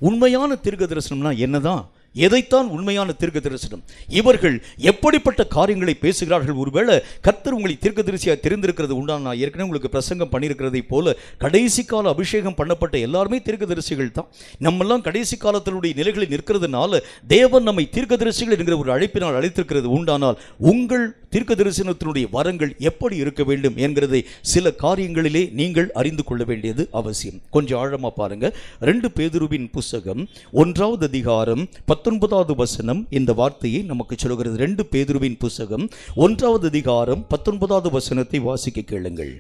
உண்மையான தீர்க்க தரிசனம்னா என்னதான்? எதைத்தான் உண்மையான தீர்க்க தரிசனம்? இவர்கள் எப்படிப்பட்ட காரியங்களை பேசுகிறார்கள்? ஒருவேளை கர்த்தர் உங்களை தீர்க்கதரிசியாக தெரிந்திருக்கிறது உண்டான, நான் ஏற்கனவே உங்களுக்கு பிரசங்கம் பண்ணியிருக்கிறதை போல கடைசி கால அபிஷேகம் பண்ணப்பட்ட எல்லாருமே தீர்க்கதரிசிகள் தான். நம்மெல்லாம் கடைசி காலத்தினுடைய நிலைகளில் நிற்கிறதுனால தேவன் நம்மை தீர்க்கதரிசிகள் என்கிற ஒரு அழைப்பினால் அழைத்திருக்கிறது உண்டானால், உங்கள் தீர்க்க தரிசனத்தினுடைய வரங்கள் எப்படி இருக்க வேண்டும் என்கிறதை சில காரியங்களிலே நீங்கள் அறிந்து கொள்ள வேண்டியது அவசியம். கொஞ்சம் ஆழமா பாருங்க. 2 பேதுருவின் புஸ்தகம் 1வது அதிகாரம் 19வது வசனம் இந்த வார்த்தையை நமக்கு சொல்கிறது. 2 பேதுருவின் புஸ்தகம் 1வது அதிகாரம் 19வது வசனத்தை வாசிக்க கேளுங்கள்.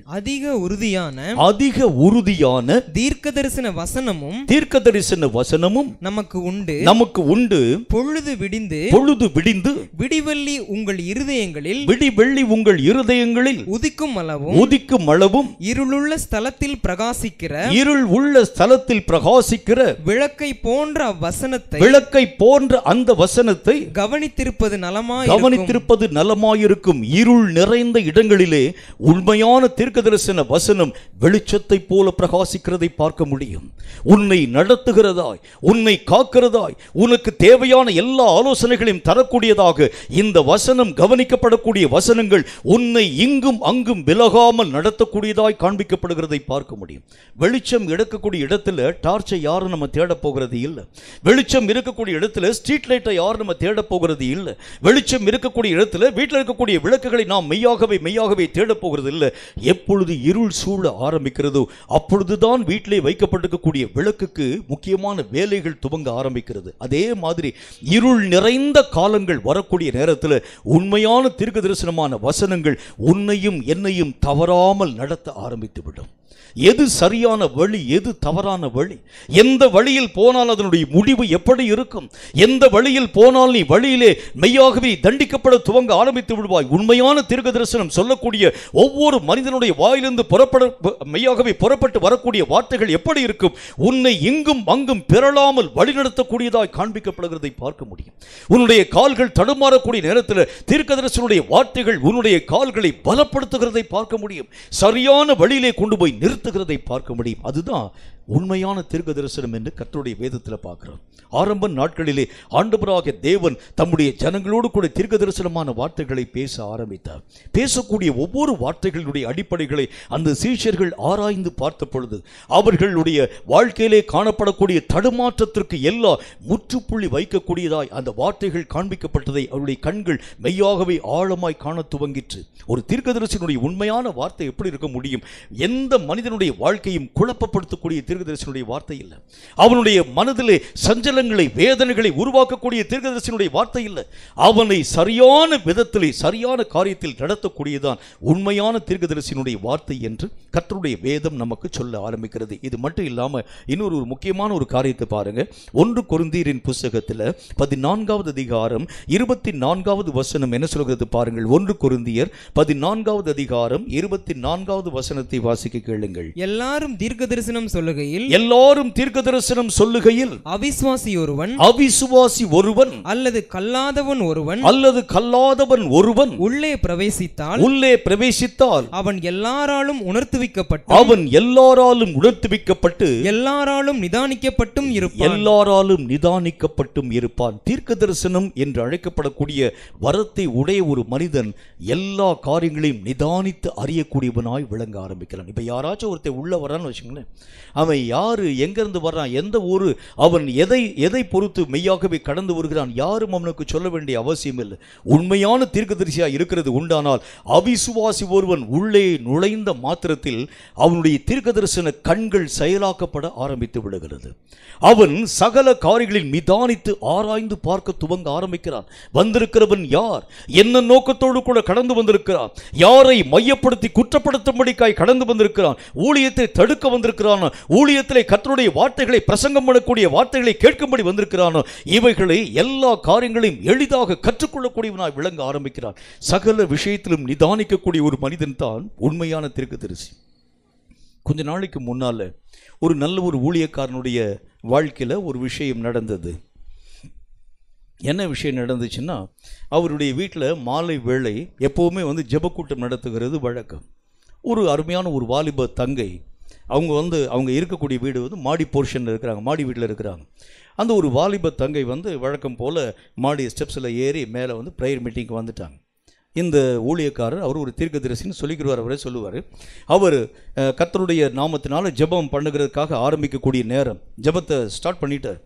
அதிக உறுதியான தீர்க்க தரிசன வசனமும் நமக்கு உண்டு. பொழுது விடிந்து விடிவெள்ளி உங்கள் இருதயங்களில் உதிக்கும் அளவும் இருளுள்ள ஸ்தலத்தில் பிரகாசிக்கிற விளக்கை போன்ற அந்த வசனத்தை கவனித்திருப்பது நலமாயிருக்கும். இருள் நிறைந்த இடங்களிலே உண்மையான தீர்க்கதரிசன வசனம் வெளிச்சத்தை போல பிரகாசிக்கிறதை பார்க்க முடியும். உன்னை நடத்துகிறதாய், உன்னை காக்கிறதாய், உனக்கு தேவையான எல்லா ஆலோசனைகளையும் தரக்கூடியதாக இந்த வசனம், கவனிக்கப்படக்கூடிய வசனங்கள் உன்னை இங்கும் அங்கும் விலகாமல் நடத்தக்கூடியதாய் காண்பிக்கப்படுகிறதை பார்க்க முடியும். வெளிச்சம் எடுக்கக்கூடிய இடத்துல டார்ச்சை யாரும் நம்ம தேட போகிறது இல்லை. வெளிச்சம் இருக்கக்கூடிய இடத்துல ஸ்ட்ரீட் லைட்டை யாரும் நம்ம தேட போகிறது இல்லை. வெளிச்சம் இருக்கக்கூடிய இடத்துல வீட்டில் இருக்கக்கூடிய விளக்குகளை நாம் மெய்யாகவே தேட போகிறது இல்லை. எப்பொழுது இருள் சூழ ஆரம்பிக்கிறதோ அப்பொழுதுதான் வீட்டிலே வைக்கப்பட்டிருக்கக்கூடிய விளக்குக்கு முக்கியமான வேலைகள் துவங்க ஆரம்பிக்கிறது. அதே மாதிரி இருள் நிறைந்த காலங்கள் வரக்கூடிய நேரத்தில் உண்மையான தீர்க்க தரிசனமான வசனங்கள் உன்னையும் என்னையும் தவறாமல் நடத்த ஆரம்பித்துவிடும். எது சரியான வழி, எது தவறான வழி, எந்த வழியில் போனால் அதனுடைய முடிவு எப்படி இருக்கும், எந்த வழியில் போனால் நீ வழியிலே மெய்யாகவே தண்டிக்கப்பட துவங்க ஆரம்பித்து விடுவாய். உண்மையான தீர்க்க தரிசனம் சொல்லக்கூடிய ஒவ்வொரு மனிதனுடைய வாயிலிருந்து மெய்யாகவே புறப்பட்டு வரக்கூடிய வார்த்தைகள் எப்படி இருக்கும்? உன்னை இங்கும் அங்கும் பிறளாமல் வழிநடத்தக்கூடியதாய் காண்பிக்கப்படுகிறதை பார்க்க முடியும். உன்னுடைய கால்கள் தடுமாறக்கூடிய நேரத்தில் தீர்க்க தரிசனுடைய வார்த்தைகள் உன்னுடைய கால்களை பலப்படுத்துகிறதை பார்க்க முடியும். சரியான வழியிலே கொண்டு போய் நிறுத்துகிறதை பார்க்க முடியும். அதுதான் உண்மையான தீர்க்க தரிசனம் என்று கர்த்தருடைய வேதத்தில் பார்க்கிறோம். ஆரம்ப நாட்களிலே ஆண்டவராகிய தேவன் தம்முடைய ஜனங்களோடு கூட தீர்க்க தரிசனமான வார்த்தைகளை பேச ஆரம்பித்தார். பேசக்கூடிய ஒவ்வொரு வார்த்தைகளுடைய அடிப்படைகளை அந்த சீஷர்கள் ஆராய்ந்து பார்த்த பொழுது அவர்களுடைய வாழ்க்கையிலே காணப்படக்கூடிய தடுமாற்றத்திற்கு எல்லாம் முற்றுப்புள்ளி வைக்கக்கூடியதாய் அந்த வார்த்தைகள் காண்பிக்கப்பட்டதை அவருடைய கண்கள் மெய்யாகவே ஆழமாய் காண துவங்கிற்று. ஒரு தீர்க்கதரிசனுடைய உண்மையான வார்த்தை எப்படி இருக்க முடியும்? எந்த மனிதனுடைய வாழ்க்கையும் குழப்பப்படுத்தக்கூடிய தீர்க்கதரிசனுடைய வார்த்தை இல்லை. அவனுடைய மனதிலே சஞ்சலங்களை, வேதனைகளை உருவாக்கக்கூடிய தீர்க்கதரிசனுடைய வார்த்தை இல்லை. அவனை சரியான விதத்திலே சரியான காரியத்தில் நடத்தக்கூடியதான் உண்மையான தீர்க்கதரிசனுடைய வார்த்தை என்று கர்த்தருடைய வேதம் நமக்கு சொல்ல ஆரம்பிக்கிறது. இது மட்டும் இல்லாமல் இன்னொரு முக்கியமான ஒரு காரியத்தை பாருங்க. 1 கொரிந்தியரின் புஸ்தகத்தில் 14வது அதிகாரம் 24வது வசனம் என்ன சொல்கிறது பாருங்கள். 1 கொரிந்தியர் 14வது அதிகாரம் 24வது வசனத்தை வாசிக்க கேளுங்கள். எல்லாரும் தீர்க்க தரிசனம் சொல்லுகையில் அவிசுவாசி ஒருவன் அல்லது கல்லாதவன் ஒருவன் உள்ளே பிரவேசித்தால் அவன் எல்லாராலும் உணர்த்துவிக்கப்பட்டு எல்லாராலும் நிதானிக்கப்பட்டும் இருப்பான். தீர்க்க தரிசனம் என்று அழைக்கப்படக்கூடிய வரத்தை உடைய ஒரு மனிதன் எல்லா காரியங்களையும் நிதானித்து அறியக்கூடியவனாய் விளங்க ஆரம்பிக்கலாம். இப்ப யாராச்சும் ஒருத்தர் உள்ள வரான்னு வச்சுங்களேன், அவன் யாரு, எங்கிருந்து வர்றான், எந்த ஊரு, அவன் எதை பொறுத்து மெய்யாகவே கடந்து வருகிறான், யாரும் அவனுக்கு சொல்ல வேண்டிய அவசியம் இல்லை. உண்மையான தீர்க்கதரிசியாக இருக்கிறது உண்டானால் அவிசுவாசி ஒருவன் உள்ளே நுழைந்த மாத்திரத்தில் அவனுடைய தீர்க்க தரிசன கண்கள் செயலாக்கப்பட ஆரம்பித்து விடுகிறது. அவன் சகல காரியங்களில் நிதானித்து ஆராய்ந்து பார்க்க துவங்க ஆரம்பிக்கிறான். வந்திருக்கிறவன் யார், என்ன நோக்கத்தோடு கூட கடந்து வந்திருக்கிறான், யாரை மையப்படுத்தி குற்றப்படுத்தும்படிக்காய் கடந்து வந்திருக்கிறான், ஊழியத்தை தடுக்க வந்திருக்கிறான், ஊழியத்திலே கர்த்தருடைய வார்த்தைகளை பிரசங்கம் பண்ணக்கூடிய வார்த்தைகளை கேட்கும்படி வந்திருக்கிறானோ, இவைகளை எல்லா காரியங்களையும் எளிதாக கற்றுக்கொள்ளக்கூடியவனாய் விளங்க ஆரம்பிக்கிறான். சகல விஷயத்திலும் நிதானிக்கக்கூடிய ஒரு மனிதன் தான் உண்மையான தீர்க்கதரிசி. கொஞ்ச நாளைக்கு முன்னால ஒரு நல்ல ஒரு ஊழியக்காரனுடைய வாழ்க்கையில் ஒரு விஷயம் நடந்தது. என்ன விஷயம் நடந்துச்சுன்னா, அவருடைய வீட்டில் மாலை வேளை எப்போவுமே ஜெபக்கூட்டம் நடத்துகிறது வழக்கம். ஒரு அருமையான ஒரு வாலிப தங்கை அவங்க இருக்கக்கூடிய வீடு வந்து மாடி போர்ஷனில் இருக்கிறாங்க, மாடி வீட்டில் இருக்கிறாங்க. அந்த ஒரு வாலிப தங்கை வந்து வழக்கம் போல் மாடி ஸ்டெப்ஸில் ஏறி மேலே வந்து ப்ரேயர் மீட்டிங்க்கு வந்துட்டாங்க. இந்த ஊழியக்காரர் அவர் ஒரு தீர்க்கதரிசின்னு சொல்லிக்கிறார், அவரே சொல்லுவார். அவர் கர்த்தருடைய நாமத்தினால ஜெபம் பண்ணுகிறதுக்காக ஆரம்பிக்கக்கூடிய நேரம் ஜெபத்தை ஸ்டார்ட் பண்ணிட்டார்.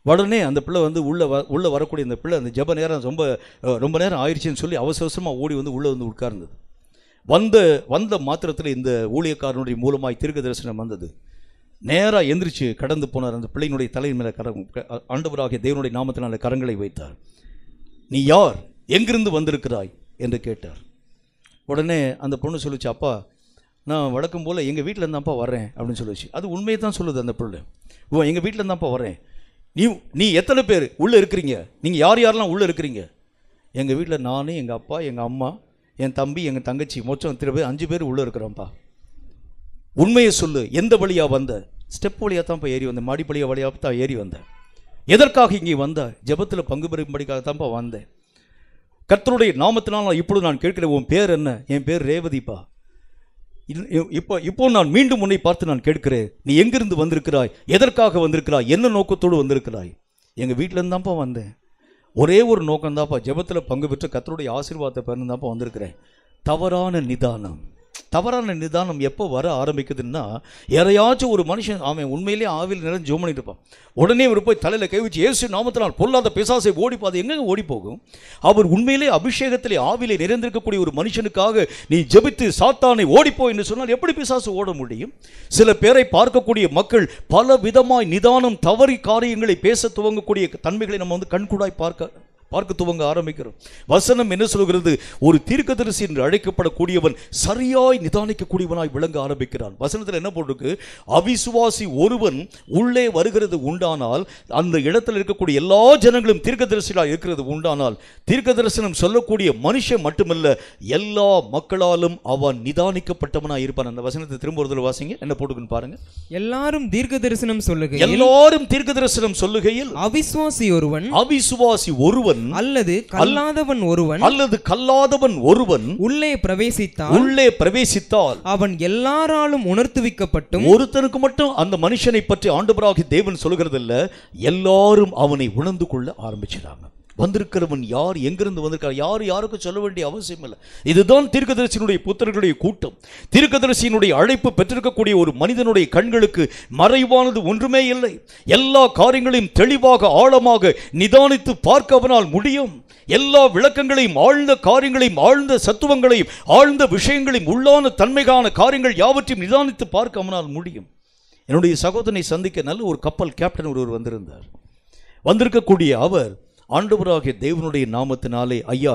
உடனே அந்த பிள்ளை வந்து உள்ளே வரக்கூடிய அந்த பிள்ளை அந்த ஜெப நேரம் ரொம்ப நேரம் ஆயிடுச்சுன்னு சொல்லி அவசரமாக ஓடி வந்து உள்ளே வந்து உட்கார்ந்தது. வந்த மாத்திரத்தில் இந்த ஊழியக்காரனுடைய மூலமாய் தீர்க்க தரிசனம் வந்தது. நேராக எந்திரிச்சு கடந்து போனார். அந்த பிள்ளையினுடைய தலையின் மேலே ஆண்டவராகிய தேவனுடைய நாமத்தினால கரங்களை வைத்தார். நீ யார், எங்கிருந்து வந்திருக்கிறாய் என்று கேட்டார். உடனே அந்த பொண்ணு சொல்லிச்சு, அப்பா நான் வழக்கம் போல் எங்கள் வீட்டில் இருந்தாப்பா வர்றேன் அப்படின்னு சொல்லிச்சு. அது உண்மையை தான் சொல்லுது அந்த பிள்ளை. எங்கள் வீட்டில் இருந்தாப்பா வர்றேன். நீ எத்தனை பேர் உள்ளே இருக்கிறீங்க, நீங்கள் யாரெல்லாம் உள்ளே இருக்கிறீங்க? எங்கள் வீட்டில் நான், எங்கள் அப்பா, எங்கள் அம்மா, என் தம்பி, எங்கள் தங்கச்சி, மொத்தம் 5 பேர் உள்ளே இருக்கிறோம்ப்பா. உண்மையை சொல்லு, எந்த வழியாக வந்த? ஸ்டெப் வழியாக தான்ப்பா ஏறி வந்தேன், மாடிப்படியாக வழியாக தான் ஏறி வந்தேன். எதற்காக இங்கே வந்த? ஜெபத்தில் பங்கு பெறும்படிக்காக தான்ப்பா வந்தேன். கர்த்தருடைய நாமத்தினால் இப்பொழுது நான் கேட்கிறேன், உன் பேர் என்ன? என் பேர் ரேவதிப்பா. இப்போ நான் மீண்டும் உன்னை பார்த்து நான் கேட்கிறேன், நீ எங்கிருந்து வந்திருக்கிறாய், எதற்காக வந்திருக்கிறாய், என்ன நோக்கத்தோடு வந்திருக்கிறாய்? எங்கள் வீட்டிலேருந்து தான்ப்பா வந்தேன், ஒரே ஒரு நோக்கம்தான்ப்பா, ஜெபத்தில் பங்கு பெற்று கர்த்தருடைய ஆசீர்வாதத்தை பெறந்தான்ப்பா வந்திருக்கிறேன். தவறான நிதானம் எப்போ வர ஆரம்பிக்குதுன்னா, யாரையாச்சும் ஒரு மனுஷன் அவன் உண்மையிலே ஆவியில் நிறைஞ்சு ஜெபம் பண்ணிட்டு இருப்பான். உடனே அவர் போய் தலையில் கை வச்சு இயேசு நாமத்தினால் பொல்லாத பிசாசை ஓடிப்பாது, எங்கே ஓடி போகும்? அவர் உண்மையிலே அபிஷேகத்திலே ஆவிலே நிறைந்திருக்கக்கூடிய ஒரு மனுஷனுக்காக நீ ஜெபித்து சாத்தானை ஓடிப்போ என்று சொன்னால் எப்படி பிசாசு ஓட முடியும்? சில பேரை பார்க்கக்கூடிய மக்கள் பல விதமாய் நிதானம் தவறி காரியங்களை பேச துவங்கக்கூடிய தன்மைகளை நம்ம வந்து கண்கூடாய் பார்க்க துவங்க ஆரம்பிக்கிறோம். வசனம் என்ன சொல்கிறது? ஒரு தீர்க்கதரிசி என்று அழைக்கப்படக்கூடியவன் சரியாய் நிதானிக்கக்கூடியவனாய் விளங்க ஆரம்பிக்கிறான். வசனத்தில் என்ன போட்டிருக்கு? அவிசுவாசி ஒருவன் உள்ளே வருகிறது உண்டானால், அந்த இடத்தில் இருக்கக்கூடிய எல்லா ஜனங்களும் தீர்க்கதரிசிகளாக இருக்கிறது உண்டானால், தீர்க்க தரிசனம் சொல்லக்கூடிய மனுஷன் மட்டுமல்ல, எல்லா மக்களாலும் அவன் நிதானிக்கப்பட்டவனாய் இருப்பான். அந்த வசனத்தை திரும்ப ஒரு வாசிங்க, என்ன போட்டுக்குன்னு பாருங்க. எல்லாரும் தீர்க்க தரிசனம் சொல்லுகையில் அவிசுவாசி ஒருவன் அல்லது கல்லாதவன் ஒருவன் உள்ளே பிரவேசித்தால் அவன் எல்லாராலும் உணர்த்துவிக்கப்பட்டும். ஒருத்தனுக்கு மட்டும் அந்த மனுஷனை பற்றி ஆண்டவராகிய தேவன் சொல்கிறது இல்ல, எல்லாரும் அவனை உணர்ந்து கொள்ள ஆரம்பிச்சாங்க. வந்திருக்கிறவன் யார், எங்கிருந்து வந்திருக்கார், யாருக்கும் சொல்ல வேண்டிய அவசியம் இல்லை. இதுதான் தீர்க்கதரிசியினுடைய புத்திரர்களுடைய கூட்டம். தீர்க்கதரிசியினுடைய அழைப்பு பெற்றிருக்கக்கூடிய ஒரு மனிதனுடைய கண்களுக்கு மறைவானது ஒன்றுமே இல்லை. எல்லா காரியங்களையும் தெளிவாக ஆழமாக நிதானித்து பார்க்க அவனால் முடியும். எல்லா விளக்கங்களையும், ஆழ்ந்த காரியங்களையும், ஆழ்ந்த சத்துவங்களையும், ஆழ்ந்த விஷயங்களையும், உள்ளான தன்மைகான காரியங்கள் யாவற்றையும் நிதானித்து பார்க்க அவனால் முடியும். என்னுடைய சகோதரனை சந்திக்க நல்ல ஒரு கப்பல் கேப்டன் ஒருவர் வந்திருந்தார். வந்திருக்கக்கூடிய அவர் ஆண்டவராகிய தேவனுடைய நாமத்தினாலே, ஐயா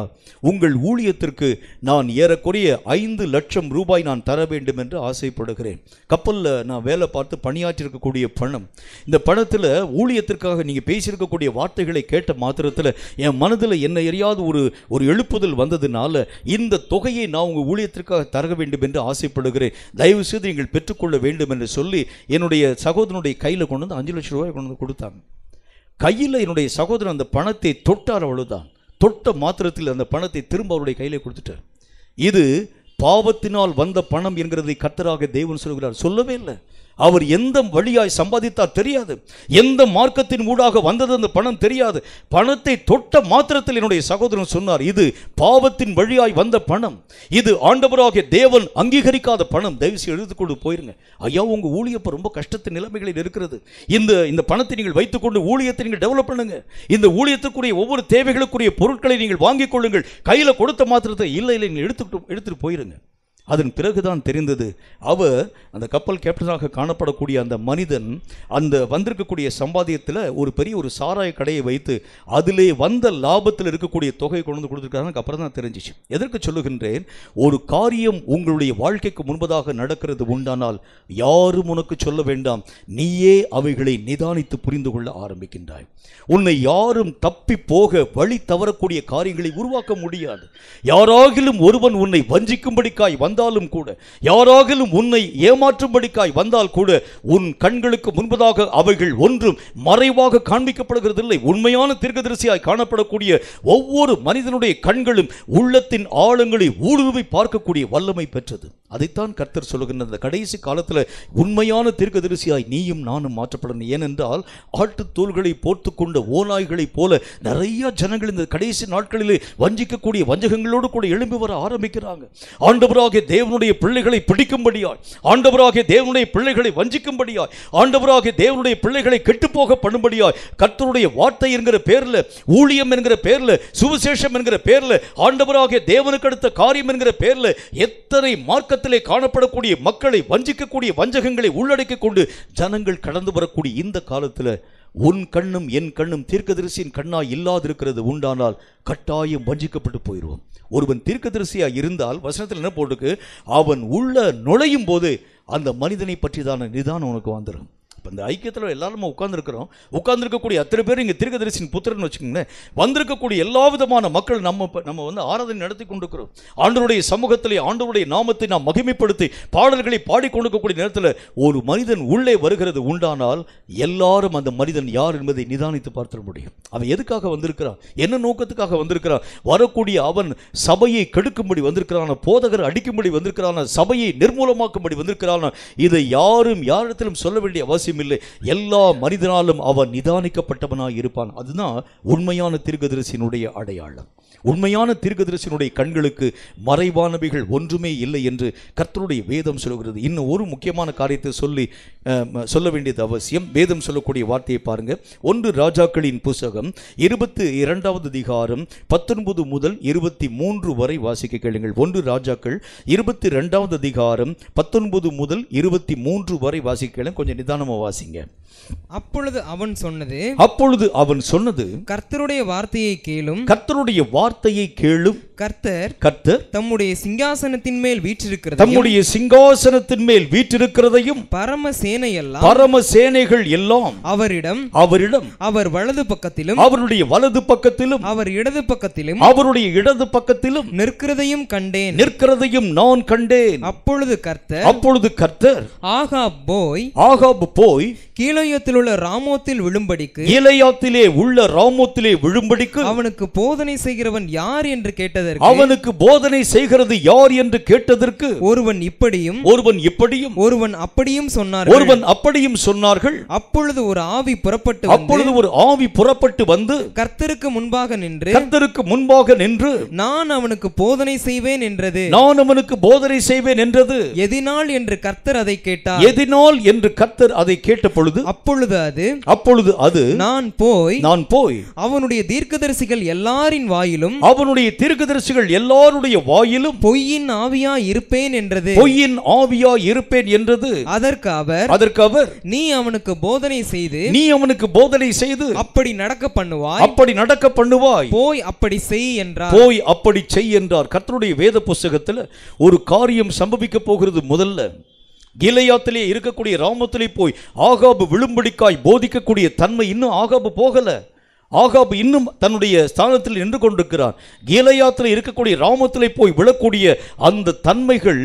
உங்கள் ஊழியத்திற்கு நான் ஏறக்குறைய 5 லட்சம் ரூபாய் நான் தர வேண்டும் என்று ஆசைப்படுகிறேன். கப்பலில் நான் வேலை பார்த்து பணியாற்றிருக்கக்கூடிய பணம், இந்த பணத்தில் ஊழியத்திற்காக நீங்கள் பேசியிருக்கக்கூடிய வார்த்தைகளை கேட்ட மாத்திரத்தில் என் மனதில் என்ன எரியாத ஒரு எழுப்புதல் வந்ததுனால இந்த தொகையை நான் உங்கள் ஊழியத்திற்காக தர வேண்டும் என்று ஆசைப்படுகிறேன், தயவு செய்து நீங்கள் பெற்றுக்கொள்ள வேண்டும் என்று சொல்லி என்னுடைய சகோதரனுடைய கையில் கொண்டு வந்து 5 லட்சம் ரூபாய் கொண்டு வந்து கொடுத்தாங்க. கையில் என்னுடைய சகோதரன் அந்த பணத்தை தொட்டார். அவ்வளவுதான், தொட்ட மாத்திரத்தில் அந்த பணத்தை திரும்ப அவருடைய கையில் கொடுத்துட்டார். இது பாவத்தினால் வந்த பணம் என்கிறதை கர்த்தராக தேவன் சொல்கிறார். சொல்லவே இல்லை. அவர் எந்த வழியாய் சம்பாதித்தார் தெரியாது, எந்த மார்க்கத்தின் ஊடாக வந்தது அந்த பணம் தெரியாது. பணத்தை தொட்ட மாத்திரத்தில் என்னுடைய சகோதரன் சொன்னார், இது பாவத்தின் வழியாய் வந்த பணம், இது ஆண்டவராகிய தேவன் அங்கீகரிக்காத பணம், தயவுசெய்து எடுத்துக்கொண்டு போயிருங்க. ஐயா உங்க ஊழியப்ப ரொம்ப கஷ்டத்தின் நிலைமைகளில் இருக்கிறது, இந்த பணத்தை நீங்கள் வைத்துக்கொண்டு ஊழியத்தை நீங்கள் டெவலப் பண்ணுங்க, இந்த ஊழியத்துக்குரிய ஒவ்வொரு தேவைகளுக்குரிய பொருட்களை நீங்கள் வாங்கிக் கொள்ளுங்கள். கையில் கொடுத்த மாத்திரத்தை இல்லை நீங்கள் எடுத்துட்டு போயிருங்க. அதன் பிறகுதான் தெரிந்தது, அவர் அந்த கப்பல் கேப்டனாக காணப்படக்கூடிய அந்த மனிதன் அந்த வந்திருக்கக்கூடிய சம்பாதியத்தில் ஒரு பெரிய ஒரு சாராய கடையை வைத்து அதிலே வந்த லாபத்தில் இருக்கக்கூடிய தொகை கொண்டு வந்து கொடுத்துருக்காங்க. அப்புறம் தான் தெரிஞ்சிச்சு. எதற்கு சொல்லுகின்றேன்? ஒரு காரியம் உங்களுடைய வாழ்க்கைக்கு முன்பதாக நடக்கிறது உண்டானால் யாரும் உனக்கு சொல்ல வேண்டாம், நீயே அவைகளை நிதானித்து புரிந்து கொள்ள ஆரம்பிக்கின்றாய். உன்னை யாரும் தப்பி போக வழி தவறக்கூடிய காரியங்களை உருவாக்க முடியாது. யாராகிலும் ஒருவன் உன்னை வஞ்சிக்கும்படிக்காய் வந்தாலும் கூட, யாராகிலும் உன்னை ஏமாற்றும்படிக்காய் வந்தால் கூட, உன் கண்களுக்கு முன்பதாக அவைகள் ஒன்றும் மறைவாக காண்பிக்கப்படுகிறதில்லை. உண்மையான தீர்க்கதரிசியாய் காணப்படக்கூடிய ஒவ்வொரு மனிதனுடைய கண்களும் உள்ளத்தின் ஆழங்களை ஊடுருவி பார்க்கக்கூடிய வல்லமை பெற்றது. அதைத்தான் கர்த்தர் சொல்லுகின்ற இந்த கடைசி காலத்தில் உண்மையான தீர்க்கதரிசியாய் நீயும் நானும் மாற்றப்படணும். ஏனென்றால் ஆட்டுத் தோள்களை போர்த்து கொண்ட ஓநாய்களைப் போல நிறைய ஜனங்கள் இந்த கடைசி நாட்களிலே வஞ்சிக்கக்கூடிய வஞ்சகங்களோடு கூட எழும்பி வர ஆரம்பிக்கிறாங்க. ஆண்டவராகிய தேவனுடைய பிள்ளைகளை பிடிக்கும்படியாய், ஆண்டவராகிய தேவனுடைய பிள்ளைகளை வஞ்சிக்கும்படியாய், ஆண்டவராகிய தேவனுடைய பிள்ளைகளை கெட்டுப்போக பண்ணும்படியாய் கர்த்தருடைய வார்த்தை என்கிற பேர்ல, ஊழியம் என்கிற பேர்ல, சுவிசேஷம் என்கிற பேர்ல, ஆண்டவராகிய தேவனுக்கு அடுத்த காரியம் என்கிற பேர்ல எத்தனை மார்க்கத்திலே காணப்படக்கூடிய மக்களை வஞ்சிக்கக்கூடிய வஞ்சகங்களை உள்ளடக்கிக் கொண்டு ஜனங்கள் கடந்து வரக்கூடிய இந்த காலத்தில் உன் கண்ணும் என் கண்ணும் தீர்க்கதரிசியின் கண்ணாய் இல்லாதிருக்கிறது உண்டானால் கட்டாயம் வஞ்சிக்கப்பட்டு போயிடுவோம். ஒருவன் தீர்க்கதரிசியா இருந்தால் வசனத்தில் என்ன போட்டுக்கு, அவன் உள்ள நுழையும் போது அந்த மனிதனை பற்றிதான நிதானம் உனக்கு வந்துடும். இப்போ இந்த ஐக்கியத்தில் எல்லாரும் உட்கார்ந்துருக்கக்கூடிய அத்தனை பேர் இங்கே தீர்க்கதரிசியின் புத்திரன் வச்சுக்கோங்களேன். வந்திருக்கக்கூடிய எல்லா விதமான மக்கள் நம்ம வந்து ஆராதனை நடத்தி கொண்டிருக்கிறோம். ஆண்டவருடைய சமூகத்திலே ஆண்டவருடைய நாமத்தை நாம் மகிமைப்படுத்தி பாடல்களை பாடிக்கொண்டிருக்கக்கூடிய நேரத்தில் ஒரு மனிதன் உள்ளே வருகிறது உண்டானால் எல்லாரும் அந்த மனிதன் யார் என்பதை நிதானித்து பார்த்துட முடியும். அவன் எதுக்காக வந்திருக்கிறான், என்ன நோக்கத்துக்காக வந்திருக்கிறான்? வரக்கூடிய அவன் சபையை கெடுக்கும்படி வந்திருக்கிறான், போதகர் அடிக்கும்படி வந்திருக்கிறான், சபையை நிர்மூலமாக்கும்படி வந்திருக்கிறான். இதை யாரும் யாரிடத்திலும் சொல்ல வேண்டிய அவசியம் இல்லை. எல்லா மனிதனாலும் அவன் நிதானிக்கப்பட்டவனாய் இருப்பான். அதுதான் உண்மையான தீர்க்கதரிசியினுடைய அடையாளம். உண்மையான தீர்க்கதரிசியினுடைய கண்களுக்கு மறைவானவைகள் ஒன்றுமே இல்லை என்று கர்த்தருடைய வேதம் சொல்கிறது. இன்னும் ஒரு முக்கியமான காரியத்தை சொல்ல வேண்டியது அவசியம். வேதம் சொல்லக்கூடிய வார்த்தையை பாருங்க. 1 ராஜாக்களின் புத்தகம் 22வது அதிகாரம் 19 முதல் 23 வரை வாசிக்க கேளுங்கள். 1 ராஜாக்கள் 22வது அதிகாரம் 19 முதல் 23 வரை வாசிக்க கேளுங்க. கொஞ்சம் நிதானமா வாசிங்க. அப்பொழுது அவன் சொன்னது, கர்த்தருடைய வார்த்தையை கேளும், கர்த்தருடைய வார்த்தையை கேளும். கர்த்தர் தம்முடைய சிங்காசனத்தின் மேல் வீற்றிருக்கிறதையும் பரமசேனைகள் எல்லாம் அவரிடம் அவர் வலது பக்கத்திலும் அவருடைய வலது பக்கத்திலும் அவர் இடது பக்கத்திலும் நிற்கிறதையும் நான் கண்டேன். அப்பொழுது கர்த்தர் ஆகாப் போய் கீலேயாத்திலே உள்ள ராமோத்திலே விழும்படிக்கு அவனுக்கு போதனை செய்கிறவன் யார் என்று கேட்டதற்கு ஒருவன் இப்படியும் ஒருவன் அப்படியும் சொன்னார்கள். அப்பொழுது ஒரு ஆவி புறப்பட்டு வந்து கர்த்தருக்கு முன்பாக நின்று நான் அவனுக்கு போதனை செய்வேன் என்றது. எதினால் என்று கர்த்தர் அதை கேட்ட பொழுது அப்பொழுது அது நான் போய் அவனுடைய தீர்க்கதரிசிகள் எல்லாரின் வாயிலும் பொய்யின் ஆவியா இருப்பேன் என்றது. அதற்கு அவர் நீ அவனுக்கு போதனை செய்து அப்படி நடக்க பண்ணுவாய், போய் அப்படி செய் என்றார். கர்த்தருடைய வேத புத்தகத்தில் ஒரு காரியம் சம்பவிக்க போகிறது. முதல்ல கீலேயாத்திலே இருக்கக்கூடிய ராமோத்திலே போய் ஆகாபு விழும்படிக்காய் போதிக்கக்கூடிய தன்மை இன்னும் ஆகாபு போகல. ஆகாபு இன்னும் தன்னுடைய ஸ்தானத்தில் நின்று கொண்டிருக்கிறார். கீலேயாத்திலே இருக்கக்கூடிய ராமோத்திலே போய் விழக்கூடிய அந்த தன்மைகள்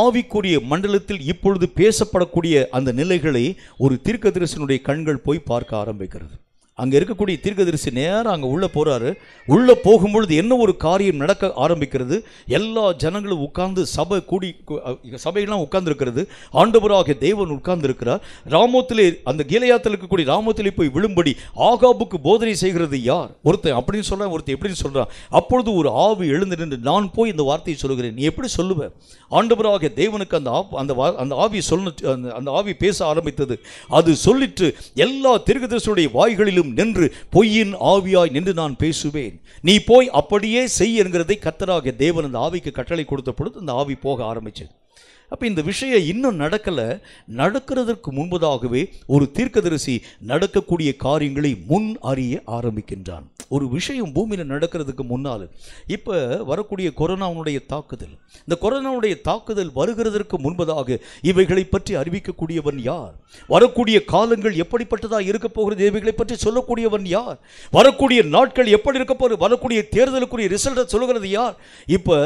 ஆவிக்குரிய மண்டலத்தில் இப்பொழுது பேசப்படக்கூடிய அந்த நிலைகளை ஒரு தீர்க்கதரிசியினுடைய கண்கள் போய் பார்க்க ஆரம்பிக்கிறது. அங்கே இருக்கக்கூடிய தீர்க்கதரிசி நேரம் அங்கே உள்ளே போகிறாரு. உள்ளே போகும்பொழுது என்ன ஒரு காரியம் நடக்க ஆரம்பிக்கிறது. எல்லா ஜனங்களும் உட்கார்ந்து சபையெல்லாம் உட்கார்ந்துருக்கிறது. ஆண்டவராகிய தேவன் உட்கார்ந்துருக்கிறார். ராமோத்திலே அந்த கீலேயாத்தில் இருக்கக்கூடிய ராமோத்திலே போய் விழும்படி ஆகாபுக்கு போதனை செய்கிறது யார்? ஒருத்தன் அப்படின்னு சொல்கிறான், ஒருத்தன் எப்படின்னு சொல்கிறான். அப்பொழுது ஒரு ஆவி எழுந்து நின்று நான் போய் இந்த வார்த்தையை சொல்லுகிறேன். நீ எப்படி சொல்லுவேன்? ஆண்டவராகிய தேவனுக்கு அந்த ஆவி பேச ஆரம்பித்தது. அது சொல்லிட்டு எல்லா தீர்க்கதரிசியுடைய வாய்களிலும் நின்று பொய்யின் ஆவியாய் நின்று நான் பேசுவேன், நீ போய் அப்படியே செய் என்கிறதை கர்த்தராகிய தேவன் அந்த ஆவிக்கு கட்டளை கொடுத்த பொழுது அந்த ஆவி போக ஆரம்பிச்சது. அப்போ இந்த விஷயம் இன்னும் நடக்கிறதற்கு முன்பதாகவே ஒரு தீர்க்கதரிசி நடக்கக்கூடிய காரியங்களை முன் அறிய ஆரம்பிக்கின்றான். ஒரு விஷயம் பூமியில் நடக்கிறதுக்கு முன்னால் இப்போ வரக்கூடிய கொரோனாவுடைய தாக்குதல், இந்த கொரோனாவுடைய தாக்குதல் வருகிறதற்கு முன்பதாக இவைகளை பற்றி அறிவிக்கக்கூடியவன் யார்? வரக்கூடிய காலங்கள் எப்படிப்பட்டதாக இருக்க போகிறது இவைகளை பற்றி சொல்லக்கூடியவன் யார்? வரக்கூடிய நாட்கள் எப்படி இருக்க போகிறது, வரக்கூடிய தேர்தலுக்குரிய ரிசல்ட்டை சொல்லுகிறது யார்? இப்போ